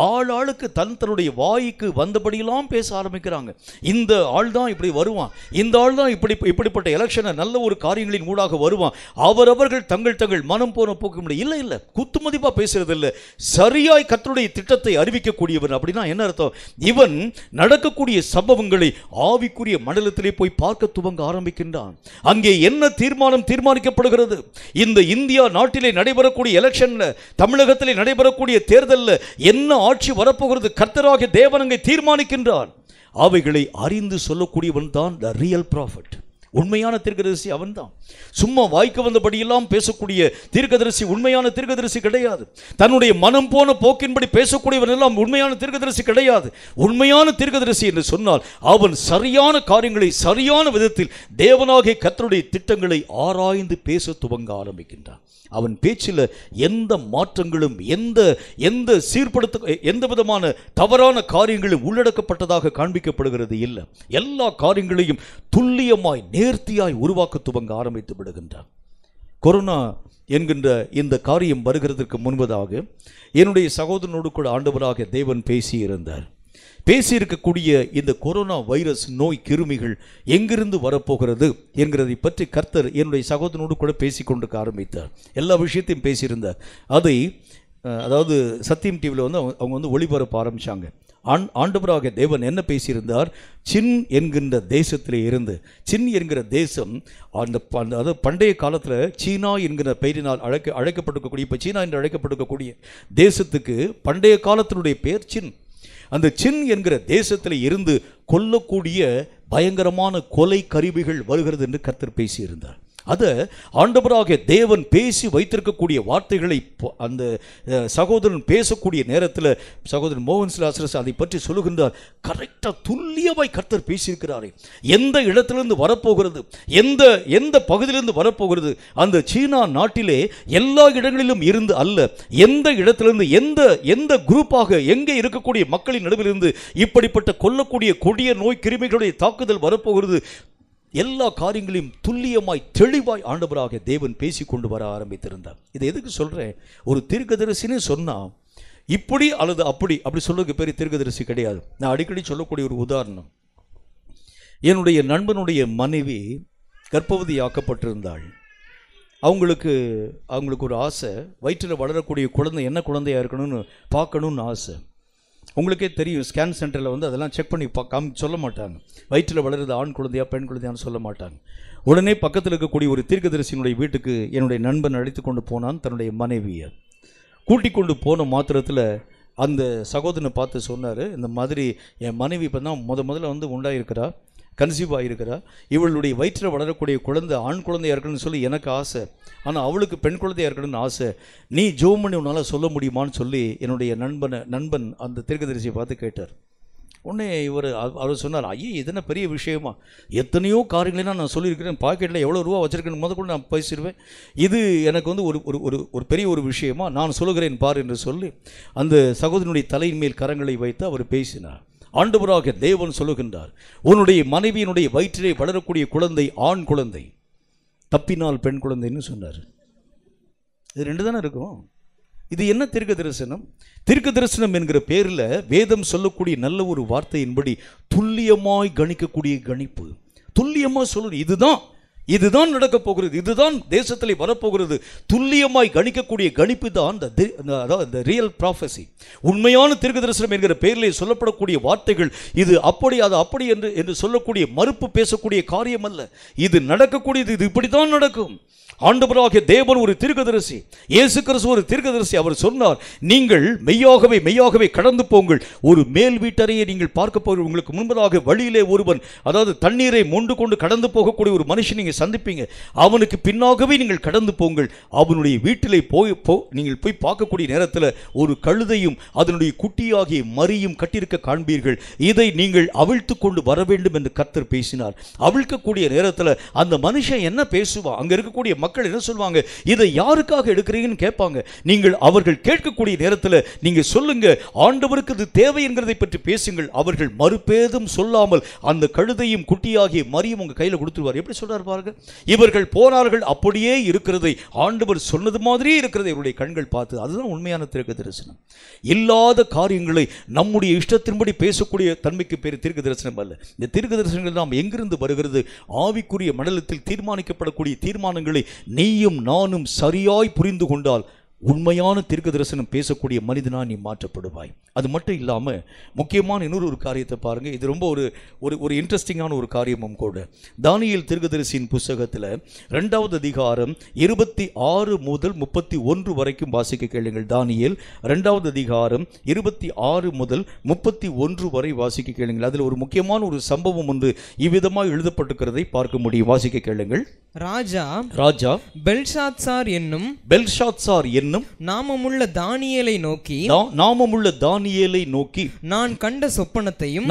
ஆளுக்கு தன்னுடைய வாய்க்கு வந்தபடியெல்லாம் பேச ஆரம்பிக்கிறாங்க. இந்த ஆள் தான் இப்படி வருவான், இந்த ஆள் தான் இப்படிப்பட்ட எலெக்ஷனை நல்ல ஒரு காரியங்களின் மூலமாக வருவான், அவரவர்கள் தங்கள் மனம் மனம் போன போக்க முடியும். இல்லை இல்லை, குத்துமதிப்பா பேசுறது இல்லை, சரியாய் கர்த்தருடைய திட்டத்தை அறிவிக்கக்கூடியவன். அப்படின்னா என்ன அர்த்தம்? இவன் நடக்கக்கூடிய சம்பவங்களை ஆவிக்குரிய மண்டலத்திலே போய் பார்க்க துவங்க ஆரம்பிக்கின்றான். அங்கே என்ன தீர்மானிக்கப்படுகிறது, இந்த இந்தியா நாட்டிலே நடைபெறக்கூடிய எலெக்ஷன்ல, தமிழகத்திலே நடைபெறக்கூடிய தேர்தலில் என்ன ஆட்சி வரப்போகிறது, கர்த்தராகிய தேவன் அங்கே தீர்மானிக்கின்றான். அவைகளை அறிந்து சொல்லக்கூடியவன் தான் த ரியல் ப்ராஃபட். உண்மையான தீர்க்கதரிசி அவன் தான். சும்மா வாய்க்கு வந்தபடியெல்லாம் பேசக்கூடிய தீர்க்கதரிசி உண்மையான தீர்க்கதரிசி கிடையாது. தன்னுடைய மனம் போன போக்கின்படி பேசக்கூடியவன் எல்லாம் உண்மையான தீர்க்கதரிசி கிடையாது. உண்மையான தீர்க்கதரிசி என்று சொன்னால் அவன் சரியான காரியங்களை சரியான விதத்தில் தேவனாகிய கர்த்தருடைய திட்டங்களை ஆராய்ந்து பேச துவங்க ஆரம்பிக்கின்றான். அவன் பேச்சில் எந்த மாற்றங்களும் எந்த சீர்படுத்த எந்த விதமான தவறான காரியங்களும் உள்ளடக்கப்பட்டதாக காண்பிக்கப்படுகிறது இல்லை. எல்லா காரியங்களையும் துல்லியமாய் நேர்த்தியாய் உருவாக்க துவங்க ஆரம்பித்து விடுகின்றான். கொரோனா என்கின்ற இந்த காரியம் வருகிறதற்கு முன்பதாக என்னுடைய சகோதரனோடு கூட ஆண்டவராக தேவன் பேசியிருந்தார். பேசியிருக்கக்கூடிய இந்த கொரோனா வைரஸ் நோய் கிருமிகள் எங்கிருந்து வரப்போகிறது என்கிறதை பற்றி கர்த்தர் என்னுடைய சகோதரனோடு கூட பேசிக்கொண்டு ஆரம்பித்தார். எல்லா விஷயத்தையும் பேசியிருந்தார். அதை அதாவது சத்தியம் டிவியில் வந்து அவங்க வந்து ஒளிபரப்ப ஆரம்பித்தாங்க. ஆண்டவராக தேவன் என்ன பேசியிருந்தார், சின் என்கின்ற தேசத்திலே இருந்து, சின் என்கிற தேசம் அதாவது பண்டைய காலத்தில் சீனா என்கிற பெயரினால் அழைக்கப்பட்டிருக்கக்கூடிய, இப்போ சீனா என்று அழைக்கப்பட்டிருக்கக்கூடிய தேசத்துக்கு பண்டைய காலத்தினுடைய பெயர் சின். அந்த சின் என்கிற தேசத்தில் இருந்து கொல்லக்கூடிய பயங்கரமான கொலை கருவிகள் வருகிறது என்று கர்த்தர் பேசியிருந்தார். அதை ஆண்டவராக தேவன் பேசி வைத்திருக்கக்கூடிய வார்த்தைகளை அந்த சகோதரன் பேசக்கூடிய நேரத்தில் சகோதரன் மோகன் சிலாசரஸ் அதை பற்றி சொல்லுகின்றார். கரெக்டாக துல்லியமாய் கர்த்தர் பேசியிருக்கிறாரே. எந்த இடத்திலிருந்து வரப்போகிறது, எந்த பகுதியிலிருந்து வரப்போகிறது, அந்த சீனா நாட்டிலே எல்லா இடங்களிலும் இருந்து அல்ல, எந்த இடத்திலிருந்து எந்த குரூப்பாக எங்கே இருக்கக்கூடிய மக்களின் நடுவிலிருந்து இப்படிப்பட்ட கொல்லக்கூடிய கொடிய நோய் கிருமிகளுடைய தாக்குதல் வரப்போகிறது, எல்லா காரியங்களையும் துல்லியமாய் தெளிவாய் ஆண்டவராக தேவன் பேசிக்கொண்டு வர ஆரம்பித்திருந்தார். இதை எதுக்கு சொல்கிறேன், ஒரு தீர்க்கதரிசின்னு சொன்னால் இப்படி அல்லது அப்படி சொல்றதுக்கு பேர் தீர்க்கதரிசி கிடையாது. நான் அடிக்கடி சொல்லக்கூடிய ஒரு உதாரணம், என்னுடைய நண்பனுடைய மனைவி கர்ப்பவதி ஆக்கப்பட்டிருந்தாள். அவங்களுக்கு ஒரு ஆசை, வயிற்றில் வளரக்கூடிய குழந்தை என்ன குழந்தையாக இருக்கணும்னு பார்க்கணுன்னு ஆசை. உங்களுக்கே தெரியும், ஸ்கேன் சென்டரில் வந்து அதெல்லாம் செக் பண்ணி சொல்ல மாட்டாங்க, வயிற்றில் வளருது ஆண் குழந்தையா பெண் குழந்தையான்னு சொல்ல மாட்டாங்க. உடனே பக்கத்தில் இருக்கக்கூடிய ஒரு தீர்க்கதரிசியினுடைய வீட்டுக்கு என்னுடைய நண்பன் அழைத்து கொண்டு போனான். தன்னுடைய மனைவியை கூட்டிக் கொண்டு போன மாத்திரத்தில் அந்த சகோதரனை பார்த்து சொன்னார், இந்த மாதிரி என் மனைவி இப்போ தான் முதல்ல வந்து உண்டாயிருக்கிறா, கன்சீவ் ஆகியிருக்கிறா, இவளுடைய வயிற்றில் வளரக்கூடிய குழந்தை ஆண் குழந்தையாக இருக்கணும்னு சொல்லி எனக்கு ஆசை, ஆனால் அவளுக்கு பெண் குழந்தையாக இருக்கணும்னு ஆசை, நீ ஜோம் பண்ணி உன்னால் சொல்ல முடியுமான்னு சொல்லி என்னுடைய நண்பன் அந்த தீர்க்கதரிசியை பார்த்து கேட்டார். உடனே அவர் சொன்னார், ஐயே இது என்ன பெரிய விஷயமா, எத்தனையோ காரியங்களெல்லாம் நான் சொல்லியிருக்கிறேன், பாக்கெட்டில் எவ்வளோ ரூபா வச்சுருக்கேன்னு முதல்ல நான் பேசிடுவேன், இது எனக்கு வந்து ஒரு பெரிய ஒரு விஷயமா, நான் சொல்லுகிறேன் பார் என்று சொல்லி அந்த சகோதரனுடைய தலையின் மேல் கரங்களை வைத்து அவர் பேசினார். ஆண்டவராக தேவன் சொல்லுகின்றார், உன்னுடைய மனைவியினுடைய வயிற்றிலே வளரக்கூடிய குழந்தை ஆண் குழந்தை, தப்பினால் பெண் குழந்தைன்னு சொன்னார். இது ரெண்டு தானே இருக்கும். இது என்ன தீர்க்க தரிசனம்? தீர்க்க தரிசனம் என்கிற பேரில் வேதம் சொல்லக்கூடிய நல்ல ஒரு வார்த்தையின்படி துல்லியமாய் கணிக்கக்கூடிய கணிப்பு, துல்லியமாக சொல்லணும், இதுதான் நடக்க போகிறது, இதுதான் தேசத்தில் வரப்போகிறது, துல்லியமாய் கணிக்கக்கூடிய கணிப்பு தான் the real prophecy. உண்மையான தீர்க்க தரிசனம் என்கிற பெயரிலே சொல்லப்படக்கூடிய வார்த்தைகள் இது அப்படி அது அப்படி என்று சொல்லக்கூடிய மறுப்பு பேசக்கூடிய காரியம் அல்ல. இது நடக்கக்கூடியது, இது இப்படித்தான் நடக்கும். ஆண்டவராகிய தேவன் ஒரு தீர்க்கதரிசி, இயேசு கிறிஸ்து ஒரு தீர்க்கதரிசி. அவர் சொன்னார், நீங்கள் மெய்யாகவே கடந்து போங்கள், ஒரு மேல் வீட்டறையை நீங்கள் பார்க்க போகிற, உங்களுக்கு முன்பதாக வழியிலே ஒருவன், அதாவது தண்ணீரை மொண்டு கொண்டு கடந்து போகக்கூடிய ஒரு மனுஷன் நீங்கள் சந்திப்பீங்க, அவனுக்கு பின்னாகவே நீங்கள் கடந்து போங்கள், அவனுடைய வீட்டிலே நீங்கள் போய் பார்க்கக்கூடிய நேரத்தில் ஒரு கழுதையும் அதனுடைய குட்டியாகிய மரியும் கட்டியிருக்க காண்பீர்கள், இதை நீங்கள் அவிழ்த்து கொண்டு வர வேண்டும் என்று கர்த்தர் பேசினார். அவிழ்க்கக்கூடிய நேரத்தில் அந்த மனுஷன் என்ன பேசுவான், அங்கே இருக்கக்கூடிய மக்கள் என்ன சொல்வாங்க, இதை யாருக்காக எடுக்கிறீங்கன்னு கேட்பாங்க. நீங்கள் அவர்கள் கேட்கக்கூடிய நேரத்தில் நீங்க சொல்லுங்க, ஆண்டவருக்கு இது தேவை என்கிறதை பற்றி பேசுங்கள். அவர்கள் மறுபேதும் சொல்லாமல் அந்த கழுதையும் குட்டியாகிய மரியும் உங்க கையில் கொடுத்துருவார். எப்படி சொல்றாரு பாருங்க, பாருங்க. இவர்கள் போனார்கள், அப்படியே இருக்கிறதை, ஆண்டவர் சொன்னது மாதிரியே இருக்கிறதை இவருடைய கண்கள் பார்த்து. அதுதான் உண்மையான தீர்க்க தரிசனம். இல்லாத காரியங்களை நம்முடைய இஷ்டத்தின்படி பேசக்கூடிய தன்மைக்கு பேர் தீர்க்க தரிசனம் அல்ல. இந்த தீர்க்க தரிசனங்கள் நாம் எங்கிருந்து வருகிறது? ஆவிக்குரிய மண்டலத்தில் தீர்மானிக்கப்படக்கூடிய தீர்மானங்களை நீயும் நானும் சரியாய் புரிந்து கொண்டால் உண்மையான தீர்க்க தரிசனம் பேசக்கூடிய மனிதனா நீ மாற்றப்படுவாய். அது மட்டும் இல்லாமல் முக்கியமான இன்னொரு காரியத்தை பாருங்கள். இது ரொம்ப ஒரு இன்ட்ரெஸ்டிங்கான ஒரு காரியமும் கூட. தானியேல் தீர்க்கதரிசியின் புஸ்தகத்தில் 2வது அதிகாரம் 26 முதல் 31 வரைக்கும் வாசிக்க கேளுங்கள். தானியேல் 2வது அதிகாரம் 26 முதல் 31 வரை வாசிக்க கேளுங்கள். அதில் ஒரு முக்கியமான ஒரு சம்பவம் ஒன்று இவ்விதமாக எழுதப்பட்டிருக்கிறதை பார்க்க முடியும். வாசிக்க கேளுங்கள். ராஜா பெல்ஷாத்சார் என்னும் நாமமுள்ள தானியேலை நோக்கி நான் கண்ட சொப்பனத்தையும்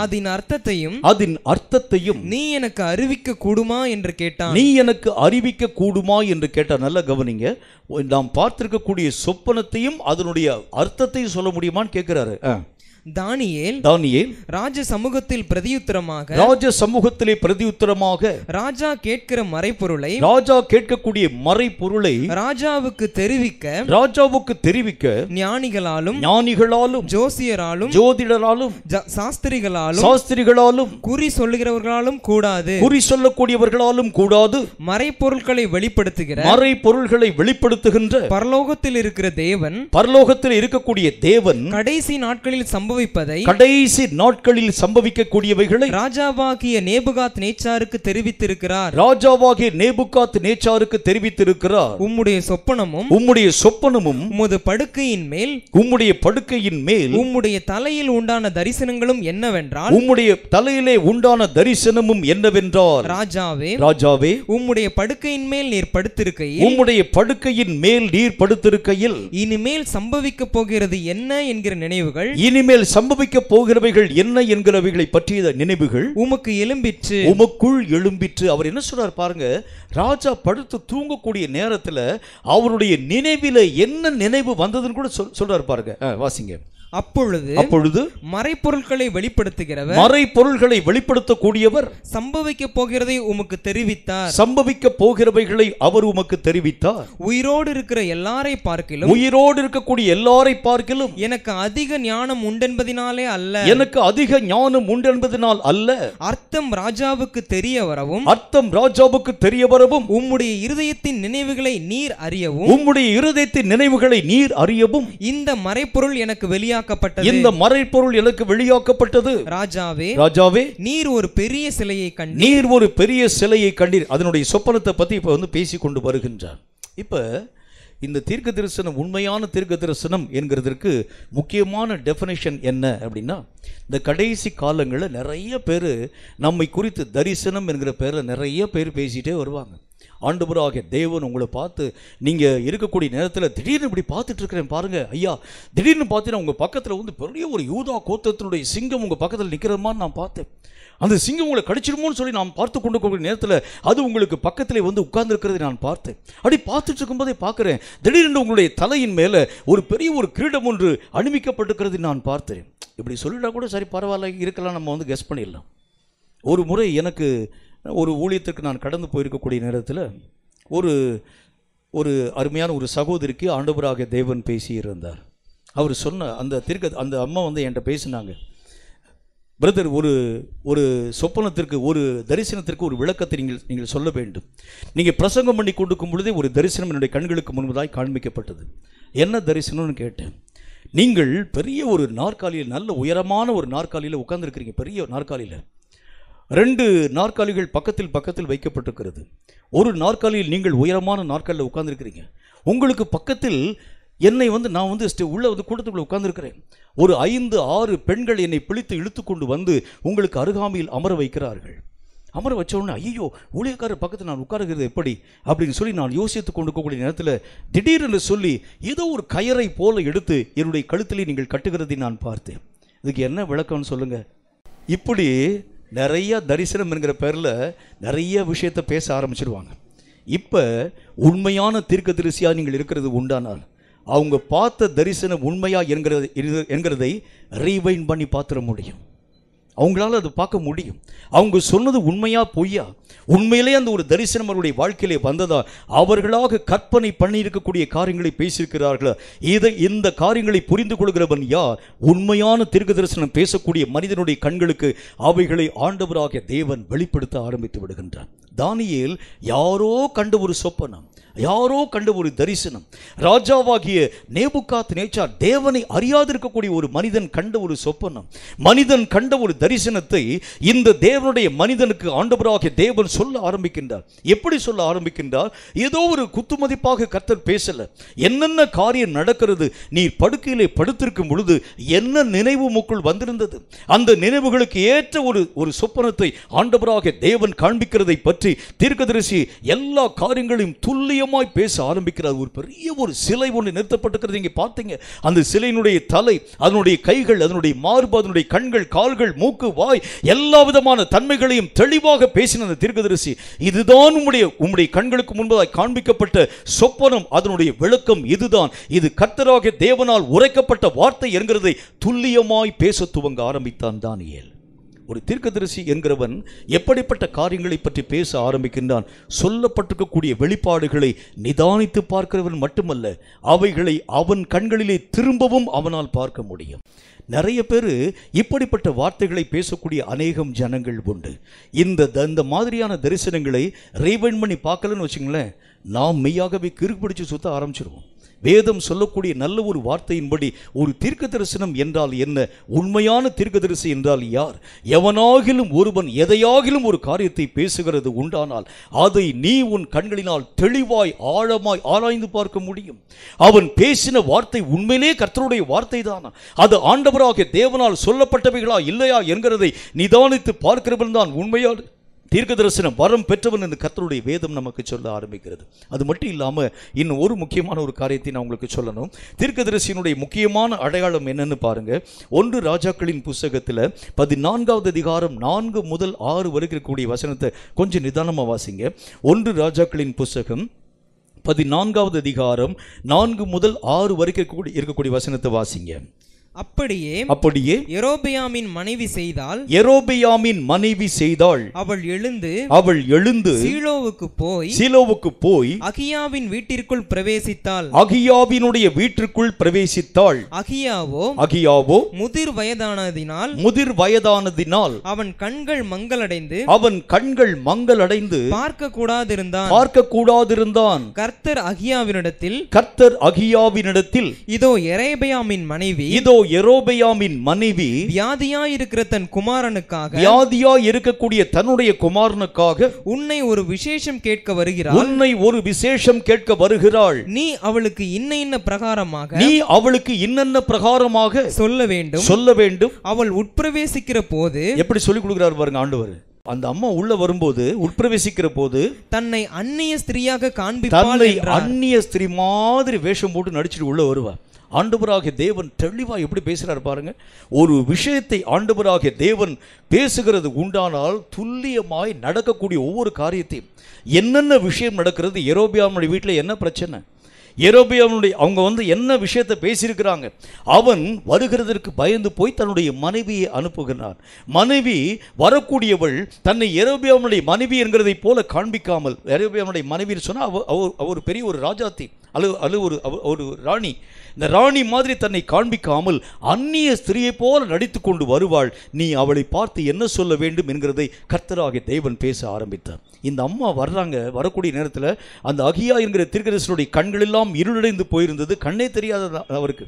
அதன் அர்த்தத்தையும் நீ எனக்கு அறிவிக்க கூடுமா என்று கேட்டான். நல்ல கவனிங்க. நாம் பார்த்திருக்கக்கூடிய சொப்பனத்தையும் அதனுடைய அர்த்தத்தையும் சொல்ல முடியுமான்னு கேட்கிறாரு. தானியேல் ராஜ சமூகத்திலே பிரதியுத்தரமாக ராஜா கேட்கக்கூடிய மறைபொருளை ராஜாவுக்கு தெரிவிக்க ஞானிகளாலும் ஜோதிடராலும் சாஸ்திரிகளாலும் குறி சொல்லக்கூடியவர்களாலும் கூடாது மறைபொருள்களை வெளிப்படுத்துகின்ற பரலோகத்தில் இருக்கக்கூடிய தேவன் கடைசி நாட்களில் சம்பவிக்கக்கூடியவைகளை ராஜாவாகிய நேபுகாத் நேச்சாருக்கு தெரிவித்திருக்கிறார். உம்முடைய சொப்பனமும் உம்முடைய படுக்கையின் மேல் உம்முடைய தலையில் உண்டான தரிசனங்களும் என்னவென்றால் ராஜாவே உம்முடைய படுக்கையின் மேல் நீர் படுத்திருக்கையில் இனிமேல் சம்பவிக்க போகிறது என்ன என்கிற நினைவுகள் சம்பவிக்க போகிறவைகள் என்ன என்கிறவைகளை பற்றிய நினைவுகள் உமக்குள் எழும்பிற்று. அவர் என்ன சொல்றார் பாருங்க. ராஜா படுத்து தூங்கக்கூடிய நேரத்தில் அவருடைய நினைவில என்ன நினைவு வந்ததுன்னு கூட சொல்றார் பாருங்க. வாசிங்க. அப்பொழுது மறைபொருள்களை வெளிப்படுத்தக்கூடியவர் சம்பவிக்க போகிறதை உமக்கு தெரிவித்தார். அவர் உமக்கு தெரிவித்தார். உயிரோடு இருக்கக்கூடிய எல்லாரை பார்க்கிலும் எனக்கு அதிக ஞானம் உண்டென்பதினாலே அல்ல, அர்த்தம் ராஜாவுக்கு தெரிய வரவும் உம்முடைய இருதயத்தின் நினைவுகளை நீர் அறியவும் இந்த மறைபொருள் எனக்கு வெளியாக்கப்பட்டது. ராஜாவே நீர் ஒரு பெரிய சிலையை கண்டீர். அதனுடைய சொப்பனத்தை பத்தி இப்ப வந்து பேசி கொண்டு வருகின்றார். இப்ப இந்த தீர்க்க தரிசனம், உண்மையான தீர்க்க தரிசனம் என்கிறதுக்கு முக்கியமான டெஃபினேஷன் என்ன அப்படின்னா, இந்த கடைசி காலங்களில் நிறைய பேர் நம்மை குறித்து தரிசனம் என்கிற பேரில் நிறைய பேர் பேசிகிட்டே வருவாங்க. ஆண்டவராகிய தேவன் உங்களை பார்த்து நீங்கள் இருக்கக்கூடிய நேரத்தில் திடீர்னு இப்படி பார்த்துட்டு இருக்கிறேன் பாருங்க ஐயா, திடீர்னு பார்த்தீங்கன்னா உங்கள் பக்கத்தில் வந்து பெரிய ஒரு யூதா கோத்திரத்தினுடைய சிங்கம் உங்கள் பக்கத்தில் நிற்கிற மாதிரி நான் பார்த்தேன். அந்த சிங்கம் உங்களை கடிச்சிருமோன்னு சொல்லி நான் பார்த்து கொண்டு போகிற நேரத்தில் அது உங்களுக்கு பக்கத்தில் வந்து உட்கார்ந்துருக்கிறதை நான் பார்த்தேன். அப்படி பார்த்துட்டு இருக்கும்போதே பார்க்குறேன், திடீரென்று உங்களுடைய தலையின் மேலே ஒரு பெரிய ஒரு கிரீடம் ஒன்று அணிவிக்கப்பட்டிருக்கிறது நான் பார்த்தேன். இப்படி சொல்லிட்டா கூட சரி பரவாயில்ல இருக்கலாம், நம்ம வந்து கெஸ் பண்ணிடலாம். ஒரு முறை எனக்கு ஒரு ஊழியத்திற்கு நான் கடந்து போயிருக்கக்கூடிய நேரத்தில் ஒரு அருமையான ஒரு சகோதரிக்கு ஆண்டவராகிய தேவன் பேசியிருந்தார். அவர் சொன்ன அந்த அம்மா வந்து என்கிட்ட பேசினாங்க, பிரதர் ஒரு சொப்பனத்திற்கு ஒரு தரிசனத்திற்கு ஒரு விளக்கத்தை நீங்கள் சொல்ல வேண்டும். நீங்கள் பிரசங்கம் பண்ணி கொண்டிருக்கும் பொழுதே ஒரு தரிசனம் என்னுடைய கண்களுக்கு முன்பதாய் காண்பிக்கப்பட்டது. என்ன தரிசனம்னு கேட்டேன். நீங்கள் பெரிய ஒரு நாற்காலியில், நல்ல உயரமான ஒரு நாற்காலியில் உட்கார்ந்துருக்கிறீங்க. பெரிய நாற்காலியில் 2 நாற்காலிகள் பக்கத்தில் வைக்கப்பட்டிருக்கிறது. ஒரு நாற்காலியில் நீங்கள் உயரமான நாற்காலியில் உட்கார்ந்துருக்கிறீங்க. உங்களுக்கு பக்கத்தில் என்னை வந்து நான் வந்து உள்ள வந்து கூட்டத்துக்குள்ள உட்கார்ந்துருக்கிறேன். ஒரு 5-6 பெண்கள் என்னை பிடித்து இழுத்து கொண்டு வந்து உங்களுக்கு அருகாமையில் அமர வைக்கிறார்கள். அமர வச்ச உடனே ஐயோ ஊழியக்காரர் பக்கத்தில் நான் உட்காருகிறது எப்படி அப்படின்னு சொல்லி நான் யோசித்து கொண்டு இருக்கக்கூடிய நேரத்தில் திடீரென்று சொல்லி ஏதோ ஒரு கயரை போல எடுத்து என்னுடைய கழுத்திலே நீங்கள் கட்டுகிறதை நான் பார்த்தேன். இதுக்கு என்ன விளக்கம்னு சொல்லுங்க. இப்படி நிறைய தரிசனம் என்கிற பேரில் நிறைய விஷயத்தை பேச ஆரம்பிச்சிடுவாங்க. இப்போ உண்மையான தீர்க்கதரிசியாக நீங்கள் இருக்கிறது உண்டானால் அவங்க பார்த்த தரிசனம் உண்மையா என்கிறதை ரீவைண்ட் பண்ணி பார்த்துட முடியும். அவங்களால அது பார்க்க முடியும். அவங்க சொன்னது உண்மையா பொய்யா, உண்மையிலே அந்த ஒரு தரிசனம் அவருடைய வாழ்க்கையிலே வந்ததா, அவர்களாக கற்பனை பண்ணி இருக்கக்கூடிய காரியங்களை பேசியிருக்கிறார்களா, இந்த காரியங்களை புரிந்து கொள்கிறவன் யார்? உண்மையான தீர்க்க தரிசனம் பேசக்கூடிய மனிதனுடைய கண்களுக்கு அவைகளை ஆண்டவராகிய தேவன் வெளிப்படுத்த ஆரம்பித்து விடுகின்றார். தானியேல் யாரோ கண்ட ஒரு சொப்பனம், யாரோ கண்ட ஒரு தரிசனம், ராஜாவாகிய நேபுகாத்நேச்சார் தேவனை அறியாதிருக்கக்கூடிய ஒரு மனிதன் கண்ட ஒரு சொப்பனம், மனிதன் கண்ட ஒரு தரிசனத்தை இந்த தேவனுடைய மனிதனுக்கு ஆண்டவராகிய தேவன் சொல்ல ஆரம்பிக்கின்றார். எப்படி சொல்ல ஆரம்பிக்கின்றார்? ஏதோ ஒரு குத்துமதிப்பாக கர்த்தர் பேசல. என்னென்ன காரியம் நடக்கிறது, நீர் படுக்கையிலே படுத்திருக்கும் பொழுது என்ன நினைவு உமக்குள் வந்திருந்தது, அந்த நினைவுகளுக்கு ஏற்ற ஒரு சொப்பனத்தை ஆண்டவராகிய தேவன் காண்பிக்கிறதை பற்றி தீர்க்கதரிசி எல்லா காரியங்களையும் துல்லியமாய் பேச ஆரம்பிக்கிறார். ஒரு பெரிய ஒரு சிலை ஒன்று நிறுத்தப்பட்டிருக்கிறது. இங்கே பார்த்தீங்க, அந்த சிலையினுடைய தலை, அதனுடைய கைகள், அதனுடைய மார்பு, அதனுடைய கண்கள், கால்கள், மூக்கு, வாய், எல்லா விதமான தன்மைகளையும் தெளிவாக பேசின அந்த தீர்க்கதரிசி, இதுதான் உம்முடைய கண்களுக்கு முன்பதாய் காண்பிக்கப்பட்ட சொப்பனம், அதனுடைய விளக்கம் இதுதான், இது கர்த்தராகிய தேவனால் உரைக்கப்பட்ட வார்த்தை என்கிறதை துல்லியமாய் பேச துவங்க ஆரம்பித்தான் தானியேல். ஒரு தீர்க்கதரிசி என்கிறவன் எப்படிப்பட்ட காரியங்களை பற்றி பேச ஆரம்பிக்கின்றான்? சொல்லப்பட்டிருக்கக்கூடிய வெளிப்பாடுகளை நிதானித்து பார்க்கிறவன் மட்டுமல்ல, அவைகளை அவன் கண்களிலே திரும்பவும் அவனால் பார்க்க முடியும். நிறைய பேர் இப்படிப்பட்ட வார்த்தைகளை பேசக்கூடிய அநேகம் ஜனங்கள் உண்டு. இந்த மாதிரியான தரிசனங்களை ரீவைண்ட் பண்ணி பார்க்கலன்னு வச்சுங்களேன், நாம் மெய்யாகவே கிறுக்கு பிடிச்சு சுத்த ஆரம்பிச்சிருவோம். வேதம் சொல்லக்கூடிய நல்ல ஒரு வார்த்தையின்படி ஒரு தீர்க்க தரிசனம் என்றால் என்ன, உண்மையான தீர்க்கதரிசி என்றால் யார்? எவனாகிலும் ஒருவன் எதையாகிலும் ஒரு காரியத்தை பேசுகிறது உண்டானால் அதை நீ உன் கண்களினால் தெளிவாய் ஆழமாய் ஆராய்ந்து பார்க்க முடியும். அவன் பேசின வார்த்தை உண்மையிலே கர்த்தருடைய வார்த்தை தானா, அது ஆண்டவராகிய தேவனால் சொல்லப்பட்டவைகளா இல்லையா என்கிறதை நிதானித்து பார்க்கிறவன் தான் உண்மையான தீர்க்க தரிசனம் வரம் பெற்றவன் என்று கர்த்தருடைய வேதம் நமக்கு சொல்ல ஆரம்பிக்கிறது. அது மட்டும் இல்லாமல் இன்னும் ஒரு முக்கியமான ஒரு காரியத்தை நான் உங்களுக்கு சொல்லணும். தீர்க்கதரிசியினுடைய முக்கியமான அடையாளம் என்னன்னு பாருங்க. 1 ராஜாக்களின் புஸ்தகத்தில் 14வது அதிகாரம் 4 முதல் 6 வரைக்கும் இருக்கக்கூடிய வசனத்தை கொஞ்சம் நிதானமாக வாசிங்க. 1 ராஜாக்களின் புஸ்தகம் 14வது அதிகாரம் 4 முதல் 6 வரைக்கும் இருக்கக்கூடிய வசனத்தை வாசிங்க. அப்படியே யெரொபெயாமின் மனைவி செய்தாள். அவள் எழுந்து சீலோவுக்கு போய் அகியாவின் வீட்டிற்குள் பிரவேசித்தாள். அகியாவினுடைய வீட்டிற்குள் பிரவேசித்தாள். அகியாவோ முதிர் வயதானதினால் அவன் கண்கள் மங்களடைந்து பார்க்க கூடாதிருந்தான். கர்த்தர் அகியாவினிடத்தில் இதோ யெரொபெயாமின் மனைவி வியாதியாய் இருக்கிற தன் குமாரனுக்காக, வியாதியாய் இருக்கக்கூடிய தன்னுடைய குமாரனுக்காக உன்னை ஒரு விசேஷம் கேட்க வருகிறாள். நீ அவளுக்கு இன்ன பிரகாரமாக சொல்ல வேண்டும். அவள் உட்பிரவேசிக்கிற போது எப்படி சொல்லி கொடுக்கிறார் பாருங்க ஆண்டவர். அந்த அம்மா உள்ள வரும்போது, உட்பிரவேசிக்கிற போது தன்னை அந்நிய ஸ்திரீயாக காண்பிப்பாள். அந்நிய ஸ்திரீ மாதிரி வேஷம் போட்டு நடிச்சிட்டு உள்ள வருவா. ஆண்டவராகிய தேவன் தெளிவாக எப்படி பேசுகிறார் பாருங்க. ஒரு விஷயத்தை ஆண்டவராகிய தேவன் பேசுகிறது உண்டானால் துல்லியமாய் நடக்கக்கூடிய ஒவ்வொரு காரியத்தையும், என்னென்ன விஷயம் நடக்கிறது, யெரொபெயாமுடைய வீட்டில் என்ன பிரச்சனை, யெரொபெயாமுடைய அவங்க என்ன விஷயத்தை பேசியிருக்கிறாங்க, அவன் வருகிறதற்கு பயந்து போய் தன்னுடைய மனைவியை அனுப்புகிறான். மனைவி வரக்கூடியவள் தன்னை யெரொபெயாமுடைய மனைவி என்கிறதை போல காண்பிக்காமல், யெரொபெயாமுடைய மனைவின்னு சொன்னால் அவர் பெரிய ஒரு ராஜாத்தி அல்லது ஒரு ராணி, இந்த ராணி மாதிரி தன்னை காண்பிக்காமல் அந்நிய ஸ்திரியை போல நடித்து கொண்டு வருவாள். நீ அவளை பார்த்து என்ன சொல்ல வேண்டும் என்கிறதை கர்த்தராகிய தேவன் பேச ஆரம்பித்தார். இந்த அம்மா வரக்கூடிய நேரத்தில் அந்த அகியா என்கிற தீர்க்கதரிசியுடைய கண்கள் எல்லாம் இருளடைந்து போயிருந்தது, கண்ணே தெரியாத அவருக்கு.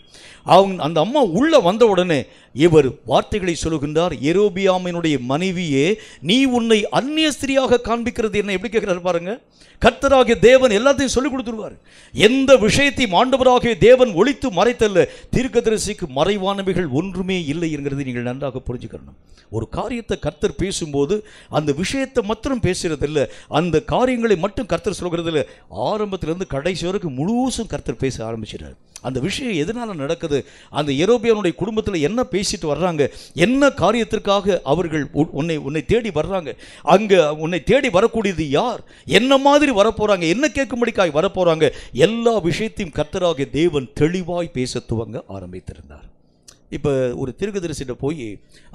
அந்த அம்மா உள்ள வந்த உடனே இவர் வார்த்தைகளை சொல்லுகின்றார். யெரொபெயாமினுடைய மனைவியே, நீ உன்னை அந்நிய ஸ்திரியாக காண்பிக்கிறது என்ன? எப்படி கேட்கிறார் பாருங்க. கர்த்தராகிய தேவன் எல்லாத்தையும் சொல்லிக் கொடுத்துருவார். எந்த விஷயத்தையும் ஆண்டவராகிய தேவன் ஒளித்து மறைத்தல்ல. தீர்க்கதரிசிக்கு மறைவானவைகள் ஒன்றுமே இல்லை என்கிறதை நீங்கள் நன்றாக புரிஞ்சுக்கணும். ஒரு காரியத்தை கர்த்தர் பேசும்போது அந்த விஷயத்தை மாத்திரம் பேசுறதில்லை, அந்த காரியங்களை மட்டும் கர்த்தர் சொல்கிறதில்லை. ஆரம்பத்திலிருந்து கடைசி வரைக்கும் முழுசும் கர்த்தர் பேச ஆரம்பிச்சிட்டார். அந்த விஷயம் எதனால நடக்குது, அந்த யெரொபெயாமுடைய குடும்பத்தில் என்ன பேசிட்டு வர்றாங்க, என்ன காரியத்திற்காக அவர்கள் உன்னை தேடி வர்றாங்க, அங்கே உன்னை தேடி வரக்கூடியது யார், என்ன மாதிரி வரப்போறாங்க, என்ன கேட்கும்படிக்காய் வரப்போறாங்க, எல்லா விஷயத்தையும் கர்த்தராகிய தேவன் தெளிவாய் பேச துவங்க ஆரம்பித்திருந்தார். இப்போ ஒரு தீர்க்கதரிசிட்ட போய்